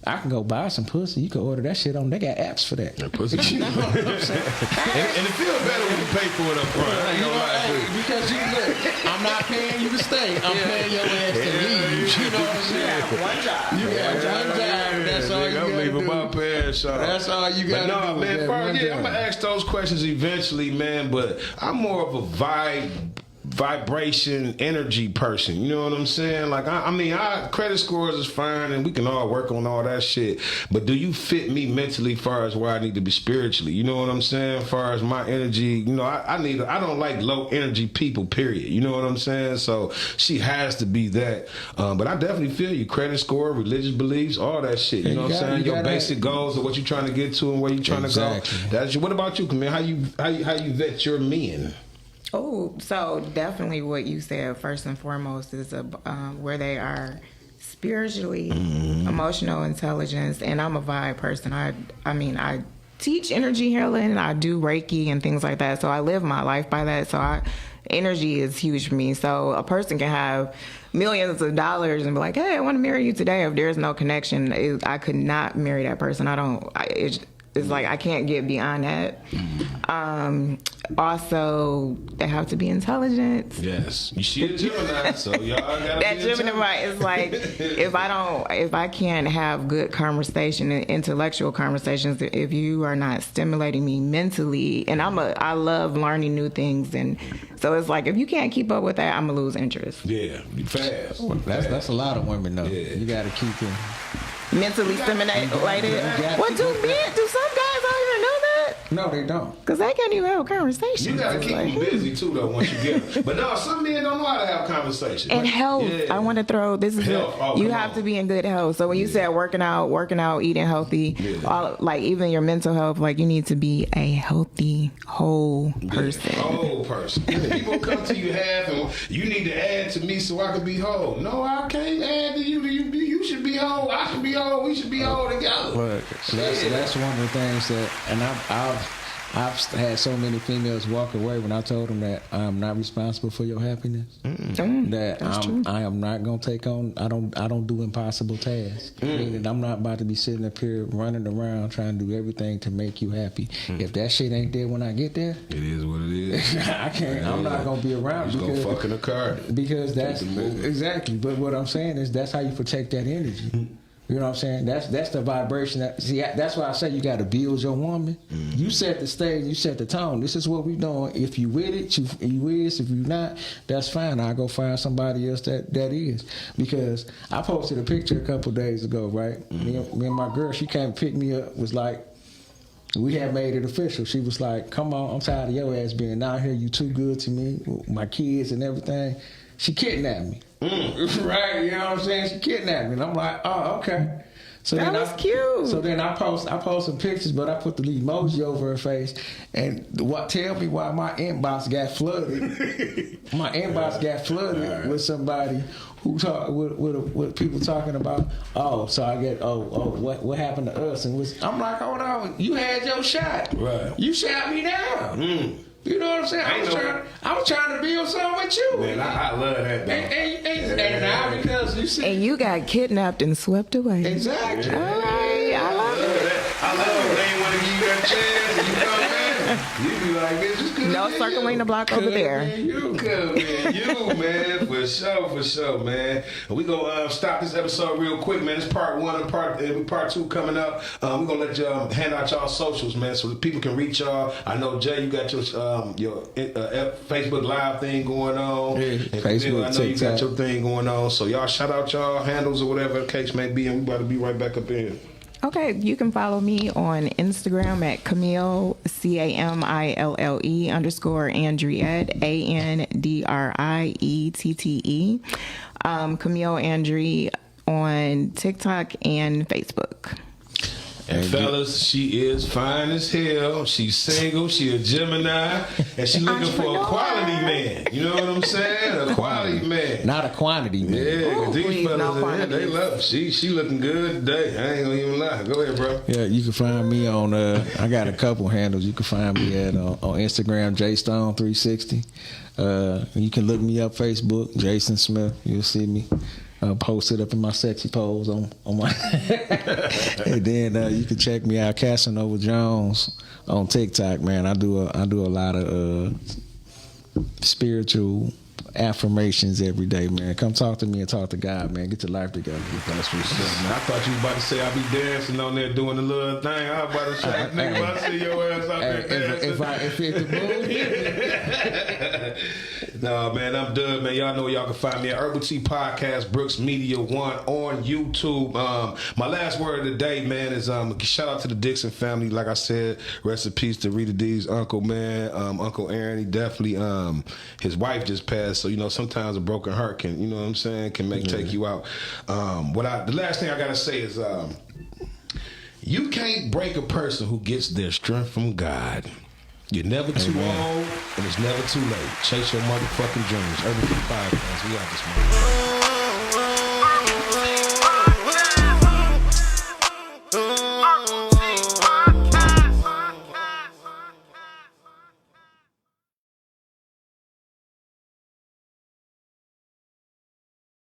I can go buy some pussy. You can order that shit on. They got apps for that. Pussy. You know what I'm saying? and it feels better when you pay for it up front. I ain't gonna lie to you. Because you look, I'm not paying you to stay. I'm paying your ass to leave. You know what I'm saying? One job. You got one job. That's all you got to do. I'm leaving my pants off. That's all you got to do. No, man, I'm gonna ask those questions eventually, man. But I'm more of a vibration energy person, you know what I'm saying? Like I mean, credit scores is fine and we can all work on all that shit, but do you fit me mentally as far as where I need to be spiritually? You know what I'm saying? As far as my energy, I don't like low energy people, period. You know what I'm saying? So she has to be that. But I definitely feel you. Credit score, religious beliefs, all that shit. You know what I'm saying? Your basic goals of what you're trying to get to and where you're trying to go. What about you, man? How you vet your men? Oh, so definitely what you said first and foremost is where they are spiritually, emotional intelligence, and I'm a vibe person. I mean, I teach energy healing, I do Reiki and things like that. So I live my life by that. So energy is huge for me. So a person can have millions of dollars and be like, "Hey, I want to marry you today." If there's no connection, I could not marry that person. It's like I can't get beyond that. Also, they have to be intelligent. Yes, she a Gemini, so y'all gotta That be Gemini is like, if I can't have good conversation and intellectual conversations, if you are not stimulating me mentally, and I love learning new things, and so it's like if you can't keep up with that, I'm gonna lose interest. Yeah, be fast. That's a lot of women though. Yeah. You got to keep them. Mentally stimulated. What do men? Do some guys out here know that? No, they don't. Because they can't even have a conversation. You gotta It's keep like, them busy too, though. Once you get them. But no, some men don't know how to have conversations. And health. Yeah. I want to throw this is Health. Oh, you come have on. to be in good health. So when you said working out, eating healthy, all like even your mental health, like you need to be a healthy whole person. Whole person. People come to you half, and you need to add to me so I can be whole. No, I can't add to you. You should be whole. I should be whole. We should be whole together. But that's one of the things that, and I've had so many females walk away when I told them that I'm not responsible for your happiness. That I am not gonna take on. I don't do impossible tasks. Meaning I'm not about to be sitting up here running around trying to do everything to make you happy. If that shit ain't there when I get there, It is what it is. I can't. I'm not gonna be around Just gonna fuck in the car. because that's Keep it moving. exactly. But what I'm saying is that's how you protect that energy. You know what I'm saying? That's the vibration. That's why I say you got to build your woman. You set the stage, you set the tone. This is what we doing. If you with it, you is. If you not, that's fine. I'll go find somebody else that is. Because I posted a picture a couple days ago, right? Me and my girl, she came to pick me up, was like, we had made it official. She was like, "Come on, I'm tired of your ass being out here. You too good to me, my kids and everything." She kidnapped me. Right, you know what I'm saying? She kidnapped me. And I'm like, oh, okay. So That was cute. So then I post some pictures, but I put the emoji over her face. And tell me why my inbox got flooded. My inbox got flooded with somebody who talk with people talking about, so I get what happened to us, and I'm like, hold on, you had your shot. Right. You shot me down. You know what I'm saying? I was trying to build something with you. Man, I love that. Though. And now because you see, And you got kidnapped and swept away. exactly. All right, I love it. I love it. They ain't want to give you that chance, and you come back. You be like, "Bitch, this could No circling the block over there. You could be you, man, for sure, man. And we gonna stop this episode real quick, man. It's part 1 and part 2 coming up. We're gonna let y'all hand out y'all socials, man, so that people can reach y'all. I know Jay, you got your Facebook Live thing going on. Yeah, And Facebook, Camille, I know you got TikTok. your thing going on. So y'all shout out y'all handles or whatever the case may be, and we about to be right back up in. Okay, you can follow me on Instagram at Camille CAMILLE _ Andriette ANDRIETTE. Camille Andri on TikTok and Facebook. And fellas, she is fine as hell. She's single. She a Gemini, and she looking for a quality man. You know what I'm saying? A quality man. Not a quantity, man. Yeah, 'cause Ooh, these please, no fellas, in here, they quantities. love. She looking good today. I ain't gonna even lie. Go ahead, bro. Yeah, you can find me on. I got a couple handles. You can find me at on Instagram, JStone360. You can look me up Facebook, Jason Smith. You'll see me. Post it up in my sexy pose on my. And then you can check me out, Casanova Jones, on TikTok. Man, I do a lot of spiritual affirmations every day, man. Come talk to me and talk to God, man. Get your life together. That's what's up, man. I thought you was about to say I be dancing on there doing the little thing. I was about to say, nigga, I see your ass out there dancing. If the mood hit me. No, man, I'm done, man. Y'all know where y'all can find me at Herbal Tea Podcast, Brooks Media 1 on YouTube. My last word of the day, man, is shout out to the Dixon family. Like I said, rest in peace to Rita D's uncle, man. Uncle Aaron, he definitely, his wife just passed. So, you know, sometimes a broken heart can, you know what I'm saying, can take you out. The last thing I got to say is, you can't break a person who gets their strength from God. You're never too old, and it's never too late. Chase your motherfucking dreams. Urban Geek Podcast. We out this morning.